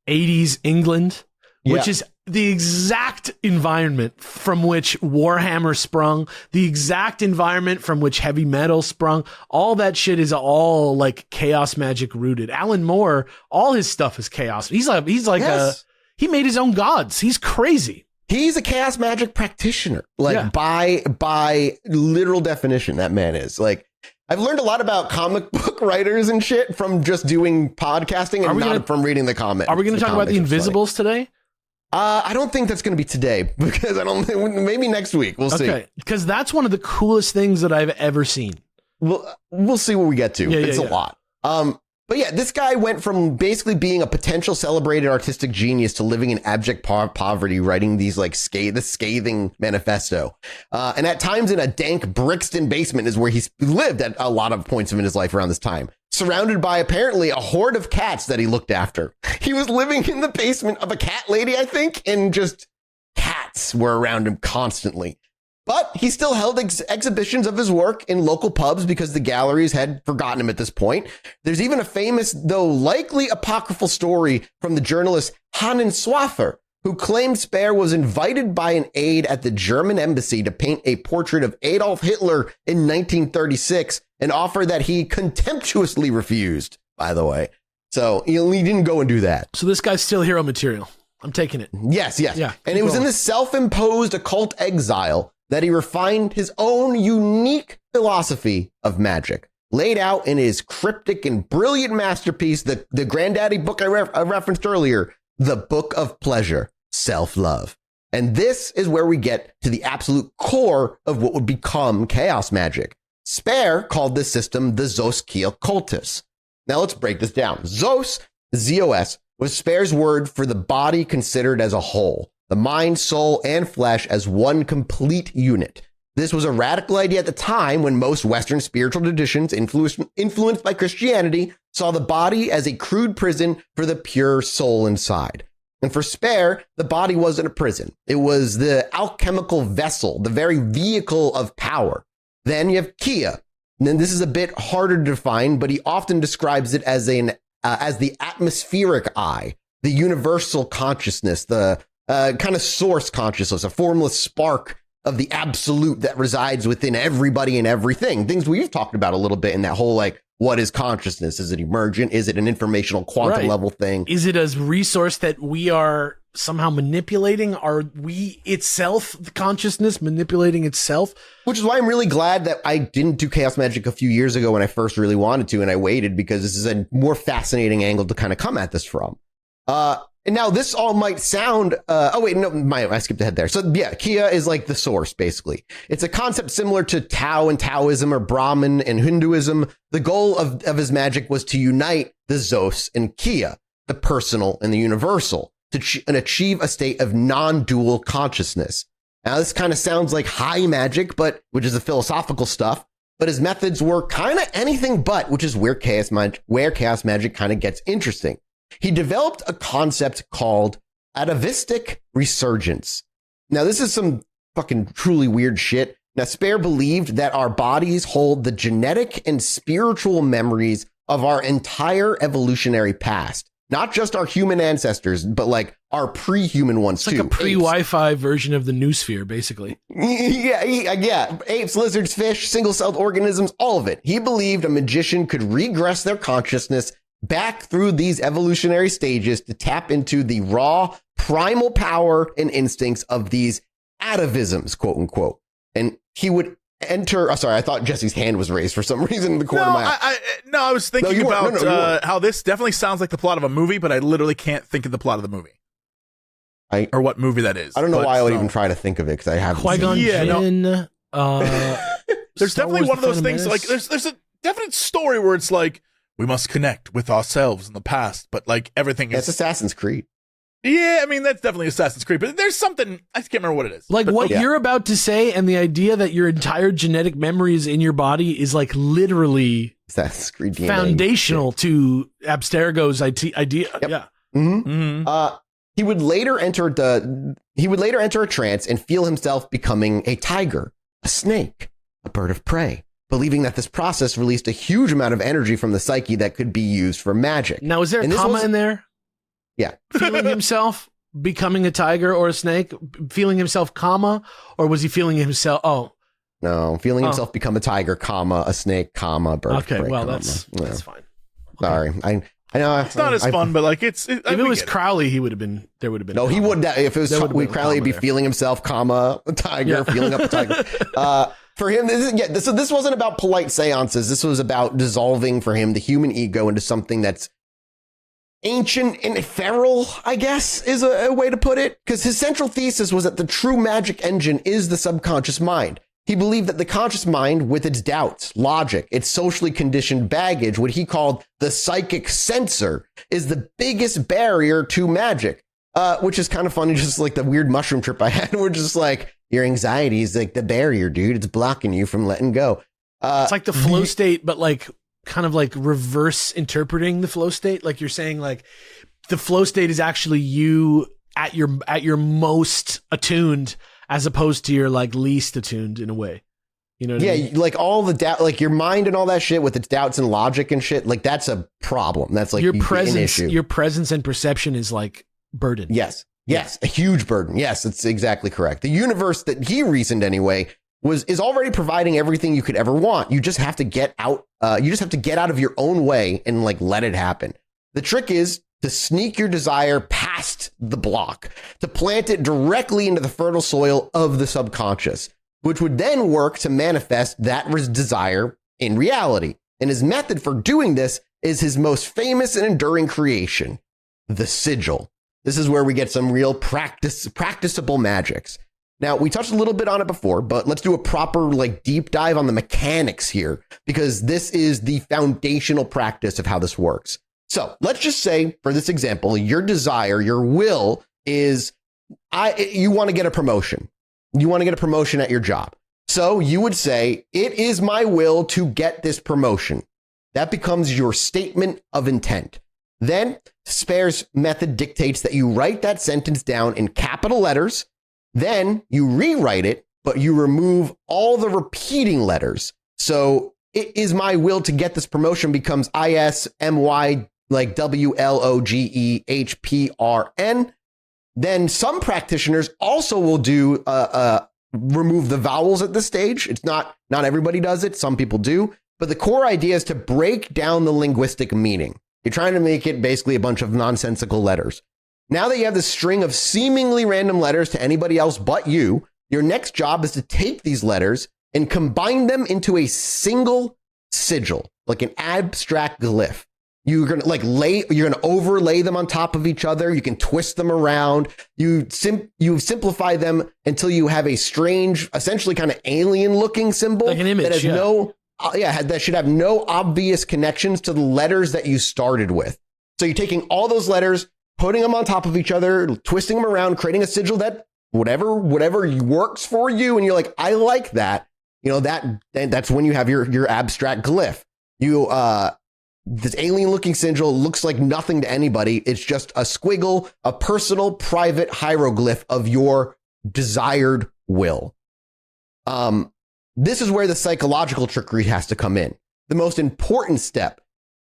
80s England, which is the exact environment from which Warhammer sprung, the exact environment from which heavy metal sprung. All that shit is all like Chaos Magic rooted. Alan Moore, all his stuff is chaos. He's like Yes. he made his own gods. He's crazy. He's a Chaos Magic practitioner. Like by literal definition, that man is. Like, I've learned a lot about comic book writers and shit from just doing podcasting and not from reading the comics. Are we going to talk about the Invisibles today? I don't think that's going to be today because I don't. Maybe next week. We'll see. Okay, because that's one of the coolest things that I've ever seen. We'll see what we get to. It's a lot. But yeah, this guy went from basically being a potential celebrated artistic genius to living in abject poverty, writing these like the scathing manifesto. And at times in a dank Brixton basement is where he lived at a lot of points in his life around this time, surrounded by apparently a horde of cats that he looked after. He was living in the basement of a cat lady, I think, and just cats were around him constantly. But he still held exhibitions of his work in local pubs because the galleries had forgotten him at this point. There's even a famous, though likely apocryphal story from the journalist Hine, who claimed Spare was invited by an aide at the German embassy to paint a portrait of Adolf Hitler in 1936, an offer that he contemptuously refused, by the way. So he didn't go and do that. So this guy's still hero material. I'm taking it. Yes. Yeah, And it was going. in this self-imposed occult exile that he refined his own unique philosophy of magic, laid out in his cryptic and brilliant masterpiece, the granddaddy book I referenced earlier, The Book of Pleasure, Self-Love. And this is where we get to the absolute core of what would become Chaos Magic. Spare called this system the Zocdoc cultus. Now let's break this down. Zos, Z-O-S, was Spare's word for the body considered as a whole, the mind, soul, and flesh as one complete unit. This was a radical idea at the time when most Western spiritual traditions, influenced by Christianity, saw the body as a crude prison for the pure soul inside. And for Spare, the body wasn't a prison. It was the alchemical vessel, the very vehicle of power. Then you have Kia. And then this is a bit harder to define, but he often describes it as the atmospheric eye, the universal consciousness, the kind of source consciousness, a formless spark of the absolute that resides within everybody and everything. Things we've talked about a little bit in that whole, like, what is consciousness? Is it emergent? Is it an informational quantum level thing? Is it a resource that we are somehow manipulating? Are we itself, the consciousness, manipulating itself? Which is why I'm really glad that I didn't do Chaos Magic a few years ago when I first really wanted to, and I waited, because this is a more fascinating angle to kind of come at this from. And now this all might sound, I skipped ahead there. So yeah, Kia is like the source, basically. It's a concept similar to Tao and Taoism, or Brahman and Hinduism. The goal of his magic was to unite the Zos and Kia, the personal and the universal, and achieve a state of non-dual consciousness. Now this kind of sounds like high magic, which is the philosophical stuff, but his methods were kind of anything but, which is where Chaos Magic kind of gets interesting. He developed a concept called atavistic resurgence. Now, this is some fucking truly weird shit. Now, Spare believed that our bodies hold the genetic and spiritual memories of our entire evolutionary past. Not just our human ancestors, but like our pre-human ones, too. It's like a pre-Wi-Fi version of the noosphere, basically. Yeah. Apes, lizards, fish, single-celled organisms, all of it. He believed a magician could regress their consciousness back through these evolutionary stages to tap into the raw, primal power and instincts of these atavisms, quote unquote. And he would enter. Sorry, I thought Jesse's hand was raised for some reason in the corner of my eye. I was thinking about how this definitely sounds like the plot of a movie, but I literally can't think of the plot of the movie. Or what movie that is. I don't know why I would even try to think of it, because I haven't Qui-Gon seen it. Jinn, there's definitely one of those things, like there's a definite story where it's like, we must connect with ourselves in the past, but like everything is... That's Assassin's Creed. Yeah, I mean, that's definitely Assassin's Creed, but there's something... I can't remember what it is. Like what you're about to say, and the idea that your entire genetic memory is in your body is like literally Assassin's Creed DNA. Foundational to Abstergo's idea. Yep. Yeah. Mm-hmm. Mm-hmm. He would later enter a trance and feel himself becoming a tiger, a snake, a bird of prey, believing that this process released a huge amount of energy from the psyche that could be used for magic. Now, is there a comma in there? Yeah. Feeling himself becoming a tiger or a snake, feeling himself, comma, or was he feeling himself? Oh, no, feeling himself become a tiger, comma, a snake, comma, bird. Okay, break, well, comma. that's fine. Sorry, I know it's not as fun, but like if it was Crowley, he would have been. There would have been. No, he would. If it was Crowley, he'd be feeling himself, comma, a tiger, feeling up a tiger. For him, this wasn't about polite seances. This was about dissolving for him the human ego into something that's ancient and feral, I guess, is a way to put it. Because his central thesis was that the true magic engine is the subconscious mind. He believed that the conscious mind, with its doubts, logic, its socially conditioned baggage, what he called the psychic censor, is the biggest barrier to magic. Which is kind of funny, just like the weird mushroom trip I had. We're just like, your anxiety is like the barrier, dude. It's blocking you from letting go. It's like the flow state, but like kind of like reverse interpreting the flow state. Like you're saying, like the flow state is actually you at your most attuned, as opposed to your like least attuned in a way. You know what I mean? Like all the doubt, like your mind and all that shit with its doubts and logic and shit. Like that's a problem. That's like your an issue. Your presence and perception is like burden. Yes, a huge burden. Yes, that's exactly correct. The universe that he reasoned anyway is already providing everything you could ever want. You just have to get out. You just have to get out of your own way and like let it happen. The trick is to sneak your desire past the block, to plant it directly into the fertile soil of the subconscious, which would then work to manifest that desire in reality. And his method for doing this is his most famous and enduring creation, the sigil. This is where we get some real practicable magics. Now, we touched a little bit on it before, but let's do a proper like deep dive on the mechanics here, because this is the foundational practice of how this works. So let's just say, for this example, your desire, your will is you want to get a promotion. You want to get a promotion at your job. So you would say, it is my will to get this promotion. That becomes your statement of intent. Then Spare's method dictates that you write that sentence down in capital letters. Then you rewrite it, but you remove all the repeating letters. So it is my will to get this promotion becomes ISMY, like WLOGEHPRN. Then some practitioners also will do remove the vowels at this stage. It's not everybody does it. Some people do. But the core idea is to break down the linguistic meaning. You're trying to make it basically a bunch of nonsensical letters. Now that you have this string of seemingly random letters to anybody else but you, your next job is to take these letters and combine them into a single sigil, like an abstract glyph. You're going to overlay them on top of each other. You can twist them around. You simplify them until you have a strange, essentially kind of alien looking symbol, like an image, that has that should have no obvious connections to the letters that you started with. So you're taking all those letters, putting them on top of each other, twisting them around, creating a sigil that whatever works for you. And you're like, I like that. That's when you have your abstract glyph. This alien looking sigil looks like nothing to anybody. It's just a squiggle, a personal private hieroglyph of your desired will. This is where the psychological trickery has to come in. The most important step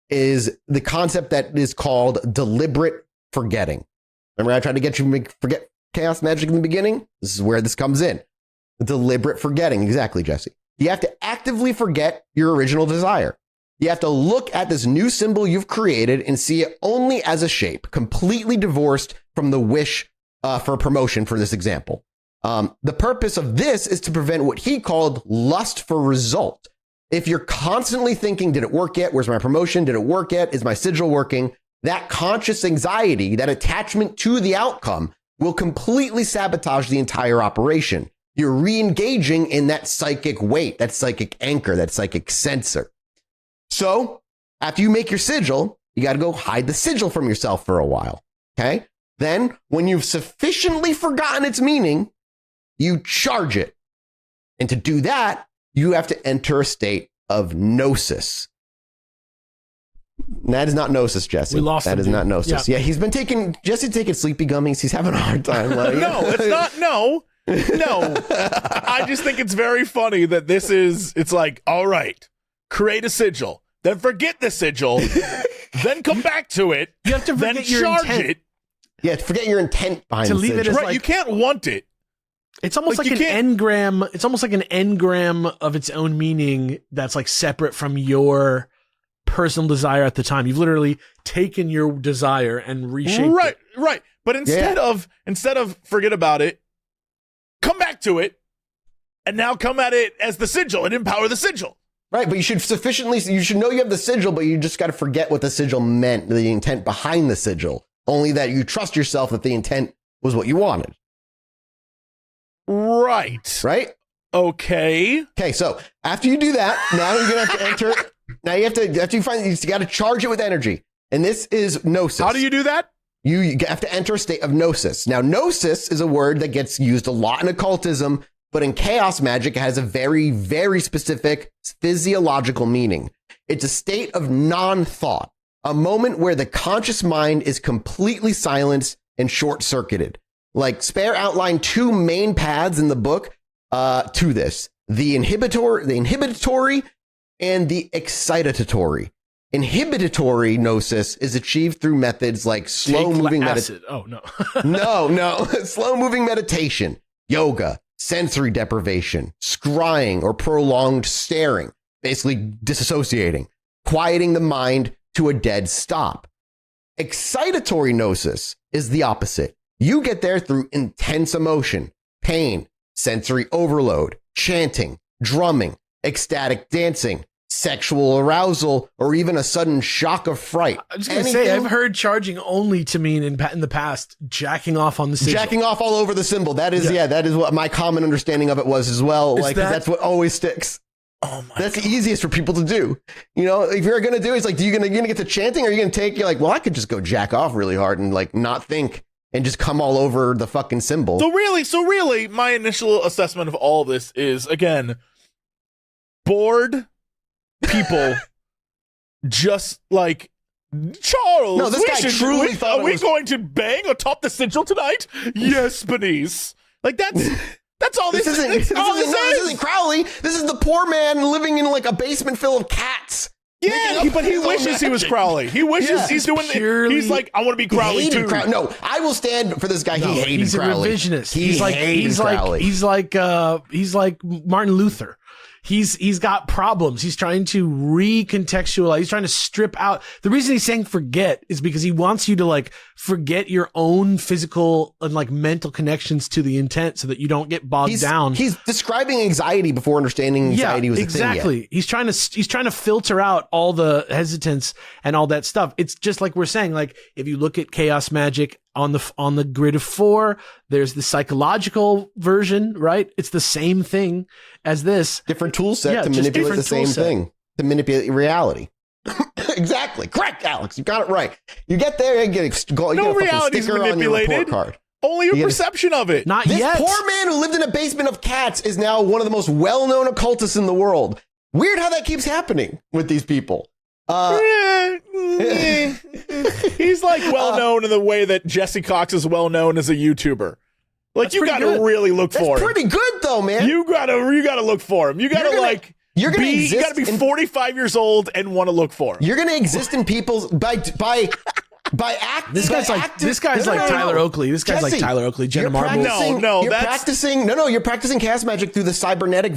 is the concept that is called deliberate forgetting. Remember, I tried to get you to forget Chaos Magick in the beginning? This is where this comes in. Deliberate forgetting. Exactly, Jesse. You have to actively forget your original desire. You have to look at this new symbol you've created and see it only as a shape, completely divorced from the wish for promotion, for this example. The purpose of this is to prevent what he called lust for result. If you're constantly thinking, did it work yet? Where's my promotion? Did it work yet? Is my sigil working? That conscious anxiety, that attachment to the outcome will completely sabotage the entire operation. You're re-engaging in that psychic weight, that psychic anchor, that psychic sensor. So after you make your sigil, you got to go hide the sigil from yourself for a while. Okay. Then when you've sufficiently forgotten its meaning, you charge it. And to do that, you have to enter a state of gnosis. That is not gnosis, Jesse. We lost that him, is dude. not gnosis. Yeah, he's been taking sleepy gummies. He's having a hard time. No, it's not. No. I just think it's very funny that it's like, all right, create a sigil, then forget the sigil, then come back to it. You have to forget then your charge intent. it. Yeah, forget your intent behind To the leave it sigil. as Right, you can't want it. It's almost like an engram. It's almost like an engram of its own meaning that's like separate from your personal desire at the time. You've literally taken your desire and reshaped it. Right. But instead of forget about it, come back to it, and now come at it as the sigil and empower the sigil. Right, but you should know you have the sigil, but you just got to forget what the sigil meant, the intent behind the sigil. Only that you trust yourself that the intent was what you wanted. Right. Right? Okay, so after you do that, now you're going to have to enter. Now you got to charge it with energy. And this is gnosis. how do you do that? You have to enter a state of gnosis. Now, gnosis is a word that gets used a lot in occultism, but in Chaos Magick, it has a very, very specific physiological meaning. It's a state of non-thought, a moment where the conscious mind is completely silenced and short-circuited. Like, Spare outlined two main paths in the book to this: the inhibitory and the excitatory. Inhibitory gnosis is achieved through methods like slow-moving meditation. Oh, no. No. Slow-moving meditation, yoga, sensory deprivation, scrying or prolonged staring, basically disassociating, quieting the mind to a dead stop. Excitatory gnosis is the opposite. You get there through intense emotion, pain, sensory overload, chanting, drumming, ecstatic dancing, sexual arousal, or even a sudden shock of fright. I was going to say, I've heard charging only to mean in the past jacking off on the sigil. Jacking off all over the symbol. That is, that is what my common understanding of it was as well. Like, that's what always sticks. Oh my That's the easiest for people to do. You know, if you're going to do it, it's like, you're going to get to chanting, or are you going to you're like, well, I could just go jack off really hard and like not think and just come all over the fucking symbol. So really, my initial assessment of all this is, again, bored people just like Charles, No, this guy truly thought are we going to bang atop the sigil tonight? Yes, Bernice. Like that's all this is. This isn't Crowley. This is the poor man living in like a basement full of cats. Yeah, but he wishes he was Crowley. He wishes he's doing purely, he's like, I want to be Crowley too. No, I will stand for this guy. No, he hated he's Crowley. a revisionist. He's like Martin Luther. He's got problems. He's trying to recontextualize. He's trying to strip out. The reason he's saying forget is because he wants you to like forget your own physical and like mental connections to the intent so that you don't get bogged down. He's describing anxiety before understanding anxiety was exactly. a thing yet. He's trying to filter out all the hesitance and all that stuff. It's just like we're saying, like if you look at Chaos Magick on the grid of 4, there's the psychological version, right? It's the same thing as this. Different tool set to manipulate the same thing, to manipulate reality. Exactly. Correct, Alex. You got it right. You get there and get a fucking sticker on your report card. Only your perception of it. Not yet. This poor man who lived in a basement of cats is now one of the most well-known occultists in the world. Weird how that keeps happening with these people. He's like well known in the way that Jesse Cox is well known as a YouTuber. Like you got to really look for him. Pretty good though, man. You got to look for him. You got to you got to be 45 years old and want to look for him. You're going to exist in people's by act. This guy's like Tyler Oakley. This guy's like Tyler Oakley. Jenna Marbles. You're practicing Chaos Magick through the cybernetic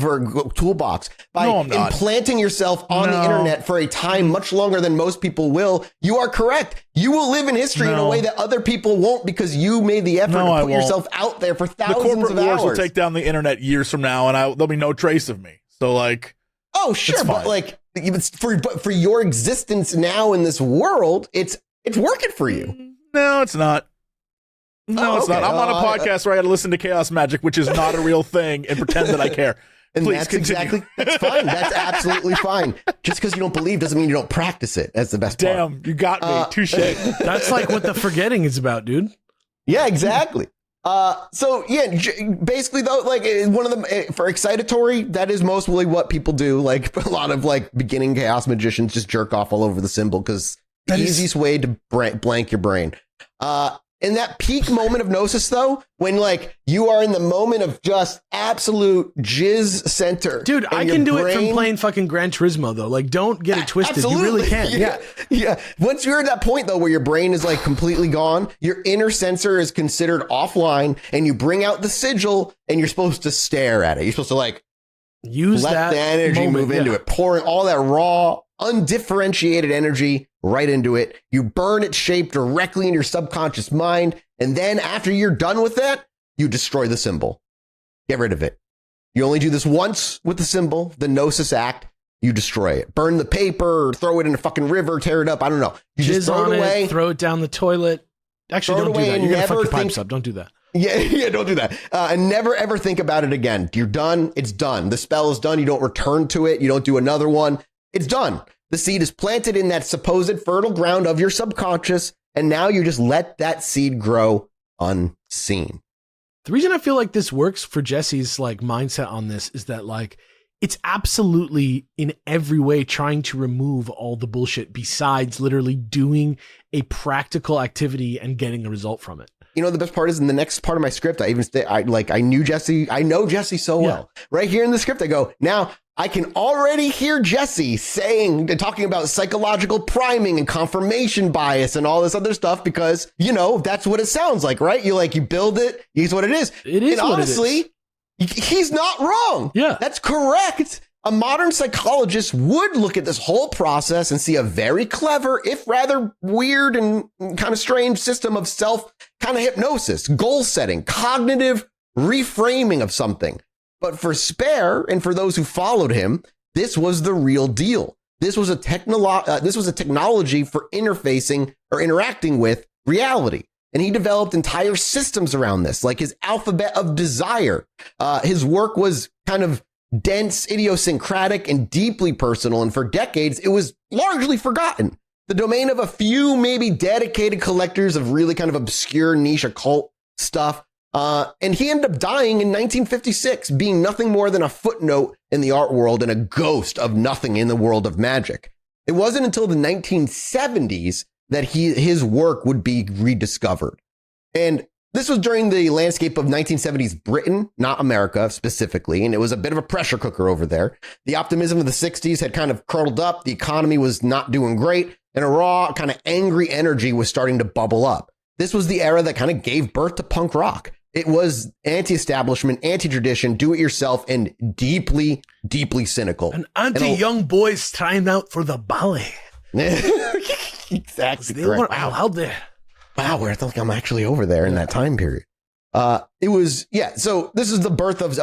toolbox by implanting yourself on the internet for a time much longer than most people will. You are correct. You will live in history in a way that other people won't because you made the effort to put yourself out there for thousands of hours. The corporate wars will take down the internet years from now, and there'll be no trace of me. So like, oh sure, but like for your existence now in this world, it's working for you. No, it's not. No, it's not. I'm on a podcast where I had to listen to Chaos Magick, which is not a real thing, and pretend that I care. And Please that's that's fine. That's absolutely fine. Just because you don't believe doesn't mean you don't practice it. That's the best part. Damn, you got me. Touche. That's like what the forgetting is about, dude. Yeah, exactly. So yeah, basically though, like one of the for excitatory, that is mostly what people do. Like a lot of like beginning chaos magicians just jerk off all over the symbol because the easiest way to blank your brain. In that peak moment of gnosis, though, when like you are in the moment of just absolute jizz center, dude, I can do it from playing fucking Gran Turismo, though. Like, don't get it twisted. Absolutely. You really can. Yeah. Once you're at that point, though, where your brain is like completely gone, your inner sensor is considered offline, and you bring out the sigil, and you're supposed to stare at it. You're supposed to like let the energy move into it, pouring all that raw, undifferentiated energy right into it. You burn its shape directly in your subconscious mind. And then after you're done with that, you destroy the symbol. Get rid of it. You only do this once with the symbol, the Gnosis Act. You destroy it. Burn the paper or throw it in a fucking river, tear it up. I don't know. You just throw it away. Throw it down the toilet. Actually, don't do that. You're going to fuck your pipes up. Don't do that. Yeah, don't do that. And never, ever think about it again. You're done. It's done. The spell is done. You don't return to it. You don't do another one. It's done. The seed is planted in that supposed fertile ground of your subconscious, and now you just let that seed grow unseen. The reason I feel like this works for Jesse's like mindset on this is that like it's absolutely in every way trying to remove all the bullshit besides literally doing a practical activity and getting a result from it. You know, the best part is in the next part of my script, I know Jesse so well. Right here in the script, I go, now I can already hear Jesse talking about psychological priming and confirmation bias and all this other stuff because, you know, that's what it sounds like, right? You build it. Here's what it is. It is. And honestly, he's not wrong. Yeah. That's correct. A modern psychologist would look at this whole process and see a very clever, if rather weird and kind of strange system of self kind of hypnosis, goal setting, cognitive reframing of something. But for Spare and for those who followed him, this was the real deal. This was a technology for interfacing or interacting with reality. And he developed entire systems around this, like his alphabet of desire. His work was kind of dense, idiosyncratic, and deeply personal. And for decades, it was largely forgotten. The domain of a few, maybe dedicated collectors of really kind of obscure niche occult stuff. And he ended up dying in 1956, being nothing more than a footnote in the art world and a ghost of nothing in the world of magic. It wasn't until the 1970s that his work would be rediscovered. And this was during the landscape of 1970s Britain, not America specifically, and it was a bit of a pressure cooker over there. The optimism of the 60s had kind of curled up, the economy was not doing great, and a raw, kind of angry energy was starting to bubble up. This was the era that kind of gave birth to punk rock. It was anti-establishment, anti-tradition, do-it-yourself, and deeply, deeply cynical. An anti-young boys trying out for the ballet. Exactly. They were allowed there. Wow, I feel like I'm actually over there in that time period. It was, so this is the birth of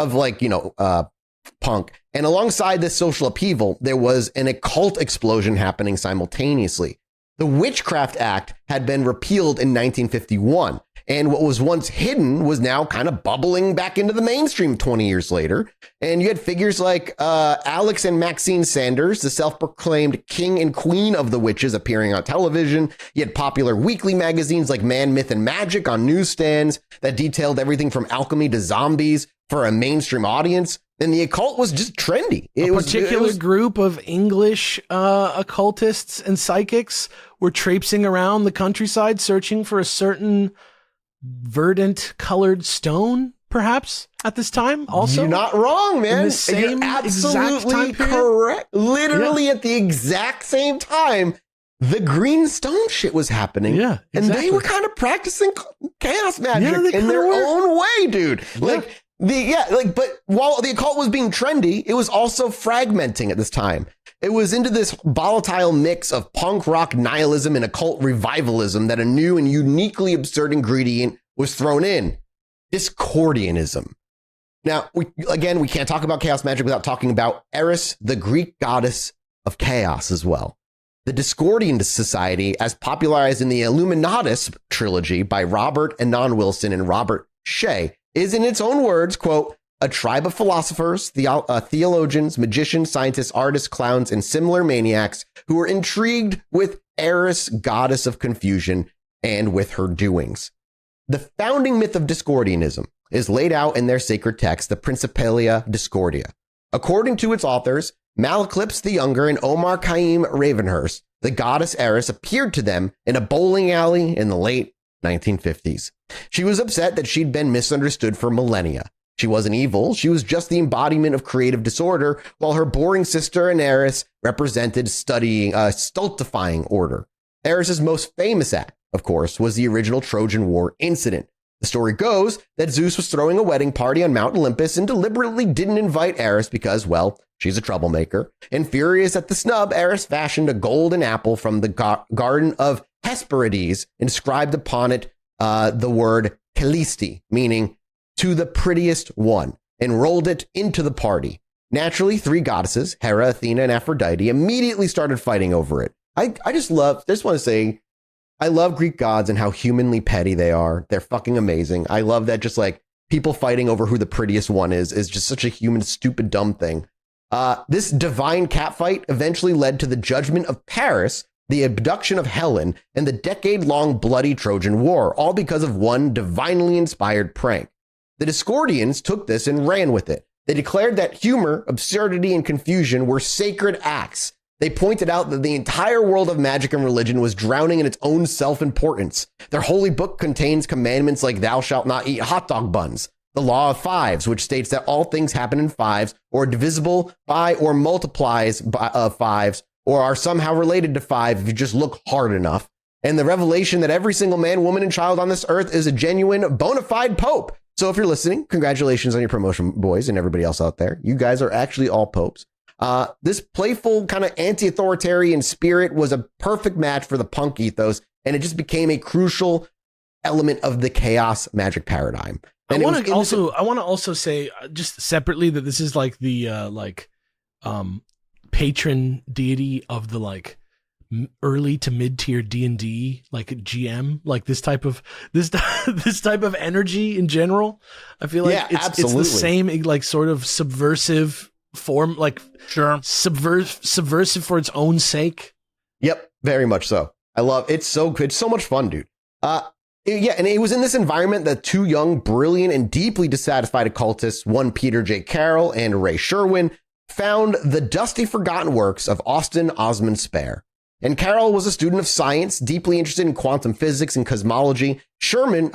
punk. And alongside this social upheaval, there was an occult explosion happening simultaneously. The Witchcraft Act had been repealed in 1951. And what was once hidden was now kind of bubbling back into the mainstream 20 years later. And you had figures like Alex and Maxine Sanders, the self-proclaimed king and queen of the witches, appearing on television. You had popular weekly magazines like Man, Myth, and Magic on newsstands that detailed everything from alchemy to zombies for a mainstream audience. And the occult was just trendy. A particular group of English occultists and psychics were traipsing around the countryside searching for a certain verdant colored stone, perhaps, at this time also. You're not wrong, man. In the same You're absolutely correct. Literally at the exact same time, the green stone shit was happening. Yeah, exactly. And they were kind of practicing chaos magic in their own way, dude. But while the occult was being trendy, it was also fragmenting at this time. It was into this volatile mix of punk rock nihilism and occult revivalism that a new and uniquely absurd ingredient was thrown in: Discordianism. Now, we can't talk about chaos magic without talking about Eris, the Greek goddess of chaos, as well. The Discordian Society, as popularized in the Illuminatus trilogy by Robert Annon Wilson and Robert Shea, is in its own words, quote, a tribe of philosophers, theologians, magicians, scientists, artists, clowns, and similar maniacs who were intrigued with Eris, goddess of confusion, and with her doings. The founding myth of Discordianism is laid out in their sacred text, the Principia Discordia. According to its authors, Malaclips the Younger and Omar Khayyam Ravenhurst, the goddess Eris appeared to them in a bowling alley in the late 1950s. She was upset that she'd been misunderstood for millennia. She wasn't evil, she was just the embodiment of creative disorder, while her boring sister Eris represented stultifying order. Eris's most famous act, of course, was the original Trojan War incident. The story goes that Zeus was throwing a wedding party on Mount Olympus and deliberately didn't invite Eris because, well, she's a troublemaker. And furious at the snub, Eris fashioned a golden apple from the garden of Hesperides, inscribed upon it the word Callisti, meaning to the prettiest one, and rolled it into the party. Naturally, three goddesses, Hera, Athena, and Aphrodite, immediately started fighting over it. I just want to say, I love Greek gods and how humanly petty they are. They're fucking amazing. I love that just like people fighting over who the prettiest one is just such a human, stupid, dumb thing. This divine catfight eventually led to the judgment of Paris, the abduction of Helen, and the decade-long bloody Trojan War, all because of one divinely inspired prank. The Discordians took this and ran with it. They declared that humor, absurdity, and confusion were sacred acts. They pointed out that the entire world of magic and religion was drowning in its own self-importance. Their holy book contains commandments like thou shalt not eat hot dog buns, the law of fives, which states that all things happen in fives, or are divisible by or multiplies by fives, or are somehow related to five if you just look hard enough, and the revelation that every single man, woman, and child on this earth is a genuine, bona fide pope. So if you're listening, congratulations on your promotion, boys, and everybody else out there. You guys are actually all popes. This playful kind of anti-authoritarian spirit was a perfect match for the punk ethos, and it just became a crucial element of the chaos magic paradigm. And I want to also say just separately that this is like the patron deity of the like early to mid tier D&D, like GM, like this type of energy in general. I feel like it's the same like sort of subversive form, like subversive for its own sake. Yep, very much so. I love it's so good, so much fun, dude. And it was in this environment that two young, brilliant, and deeply dissatisfied occultists, one Peter J. Carroll and Ray Sherwin, found the dusty forgotten works of Osman Spare. And Carroll was a student of science, deeply interested in quantum physics and cosmology. Sherwin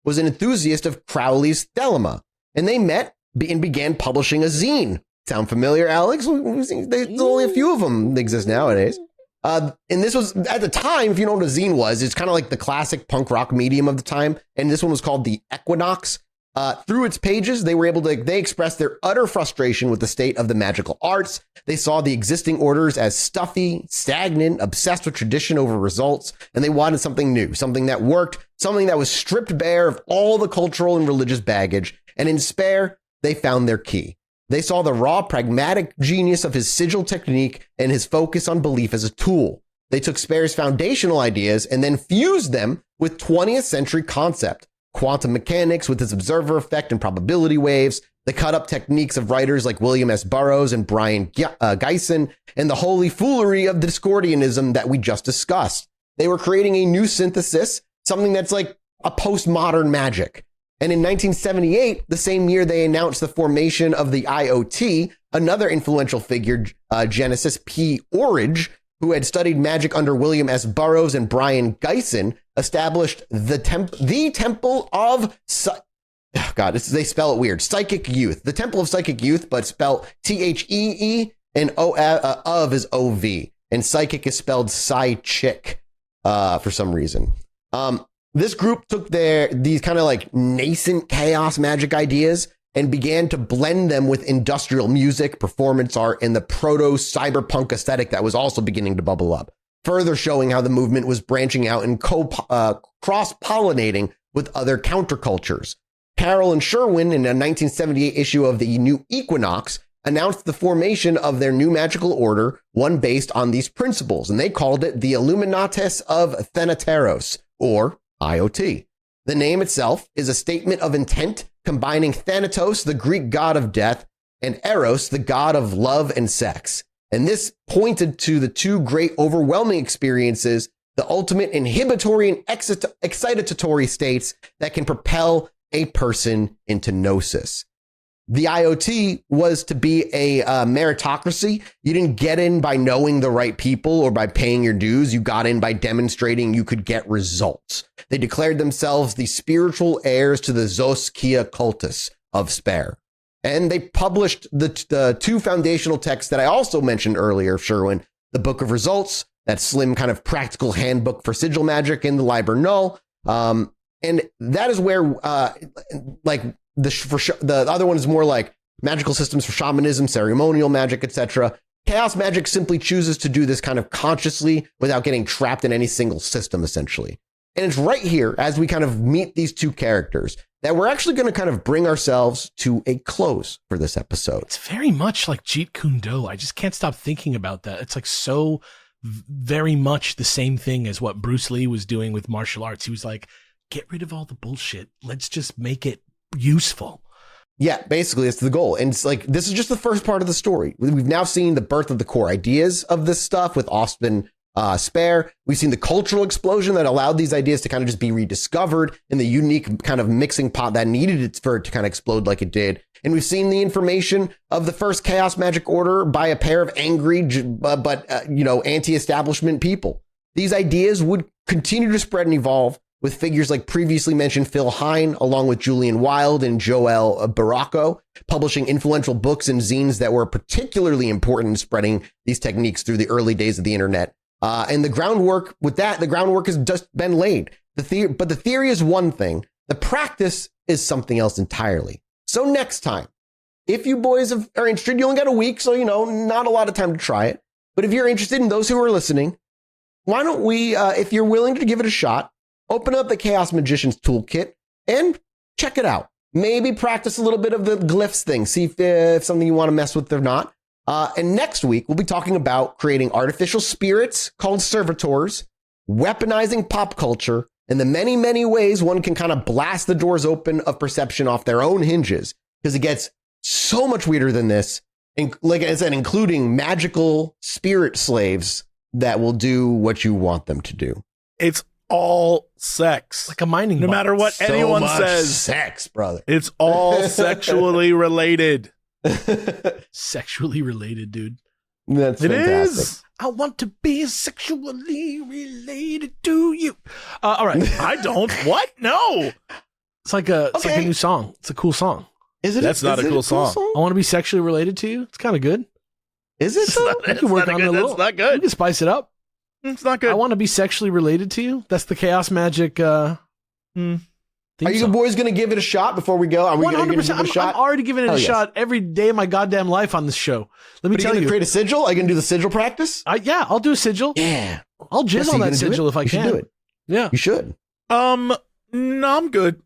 was an enthusiast of Crowley's Thelema. And they met and began publishing a zine. Sound familiar, Alex? There's only a few of them that exist nowadays. And this was, at the time, if you know what a zine was, it's kind of like the classic punk rock medium of the time. And this one was called the Equinox. Through its pages, they expressed their utter frustration with the state of the magical arts. They saw the existing orders as stuffy, stagnant, obsessed with tradition over results, and they wanted something new, something that worked, something that was stripped bare of all the cultural and religious baggage. And in Spare, they found their key. They saw the raw, pragmatic genius of his sigil technique and his focus on belief as a tool. They took Spare's foundational ideas and then fused them with 20th century concept. Quantum mechanics with its observer effect and probability waves, the cut-up techniques of writers like William S. Burroughs and Brian Gysin, and the holy foolery of Discordianism that we just discussed. They were creating a new synthesis, something that's like a postmodern magic. And in 1978, the same year they announced the formation of the IoT, another influential figure, Genesis P. Orridge, who had studied magic under William S. Burroughs and Brian Gysin, established the Temple of they spell it weird. Psychic Youth. The Temple of Psychic Youth, but spelled Thee and of is OV. And psychic is spelled Psychick for some reason. This group took these kind of like nascent chaos magic ideas and began to blend them with industrial music, performance art, and the proto-cyberpunk aesthetic that was also beginning to bubble up, further showing how the movement was branching out and cross-pollinating with other countercultures. Carroll and Sherwin, in a 1978 issue of the New Equinox, announced the formation of their new magical order, one based on these principles, and they called it the Illuminates of Thanateros, or IoT. The name itself is a statement of intent combining Thanatos, the Greek god of death, and Eros, the god of love and sex. And this pointed to the two great overwhelming experiences, the ultimate inhibitory and excitatory states that can propel a person into gnosis. The IoT was to be a meritocracy. You didn't get in by knowing the right people or by paying your dues. You got in by demonstrating you could get results. They declared themselves the spiritual heirs to the Zocdoc cultus of Spare. And they published the two foundational texts that I also mentioned earlier, Sherwin, the Book of Results, that slim kind of practical handbook for sigil magic, and the Liber Null. And that is where the other one is more like magical systems for shamanism, ceremonial magic, etc. Chaos Magick simply chooses to do this kind of consciously without getting trapped in any single system, essentially. And it's right here, as we kind of meet these two characters, that we're actually going to kind of bring ourselves to a close for this episode. It's very much like Jeet Kune Do. I just can't stop thinking about that. It's like so very much the same thing as what Bruce Lee was doing with martial arts. He was like, get rid of all the bullshit. Let's just make it useful. Yeah, basically it's the goal. And it's like, this is just the first part of the story. We've now seen the birth of the core ideas of this stuff with Osman Spare. We've seen the cultural explosion that allowed these ideas to kind of just be rediscovered in the unique kind of mixing pot that needed it for it to kind of explode like it did. And we've seen the information of the first Chaos Magick order by a pair of angry, anti-establishment people. These ideas would continue to spread and evolve, with figures like previously mentioned Phil Hine, along with Julian Wilde and Joel Baracco, publishing influential books and zines that were particularly important in spreading these techniques through the early days of the internet. And the groundwork has just been laid. But the theory is one thing. The practice is something else entirely. So next time, if you boys are interested, you only got a week, so, not a lot of time to try it. But if you're interested, in those who are listening, why don't we, if you're willing to give it a shot, open up the Chaos Magician's Toolkit and check it out. Maybe practice a little bit of the glyphs thing. See if something you want to mess with or not. And next week, we'll be talking about creating artificial spirits called servitors, weaponizing pop culture, and the many, many ways one can kind of blast the doors open of perception off their own hinges. Because it gets so much weirder than this. And like I said, including magical spirit slaves that will do what you want them to do. It's all sex. Like a mining No bot. matter what So anyone much says. sex, brother. It's all sexually related. Sexually related, dude. That's It fantastic. is. I want to be sexually related to you. All right. I don't. What? No. It's like a Okay. new song. It's a cool song. Is it? That's not is a it cool song. I want to be sexually related to you. It's kind of good. Is it? So? We can work on it a little. That's not We good. can spice it up. It's not good. I want to be sexually related to you. That's the Chaos Magic. Theme Are you song. boys going to give it a shot before we go? Are we going to give 100%. it a shot? I'm already giving it Hell a yes. shot every day of my goddamn life on this show. Let me But are you tell going you. to create a sigil? Are you going to do the sigil practice? Yeah, I'll do a sigil. Yeah. I'll jizz Jesse, on you that gonna do sigil it? if I You can. should do it. Yeah. You should. No, I'm good.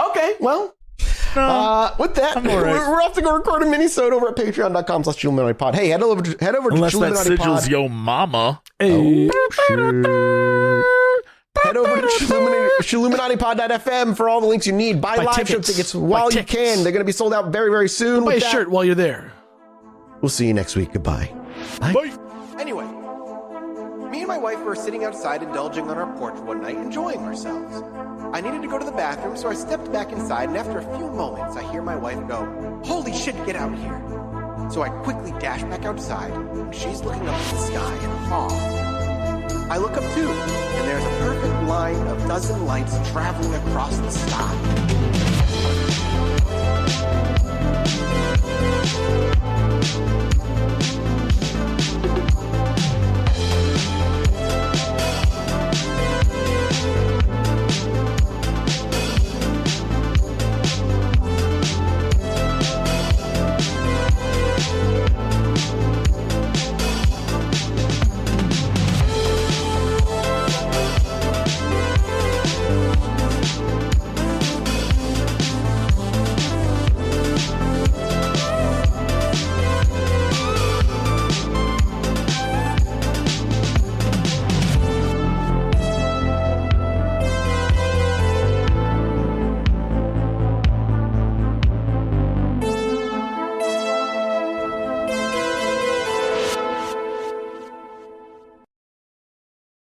Okay, well, No. with that, I'm all right. we're off to go record a mini-sode over at patreon.com/ChilluminatiPod. Hey, head over to Unless that Chilluminati sigil's Pod. yo mama. Hey. Head over to ChilluminatiPod.fm for all the links you need. Buy live tickets. show tickets while you tickets. can. They're going to be sold out very, very soon. Buy a With that, shirt while you're there. we'll see you next week. Goodbye. Bye. Anyway, me and my wife were sitting outside indulging on our porch one night, enjoying ourselves. I needed to go to the bathroom, so I stepped back inside, and after a few moments, I hear my wife go, "Holy shit, get out here." So I quickly dash back outside, and she's looking up at the sky in awe. I look up too, and there's a perfect line of dozen lights traveling across the sky.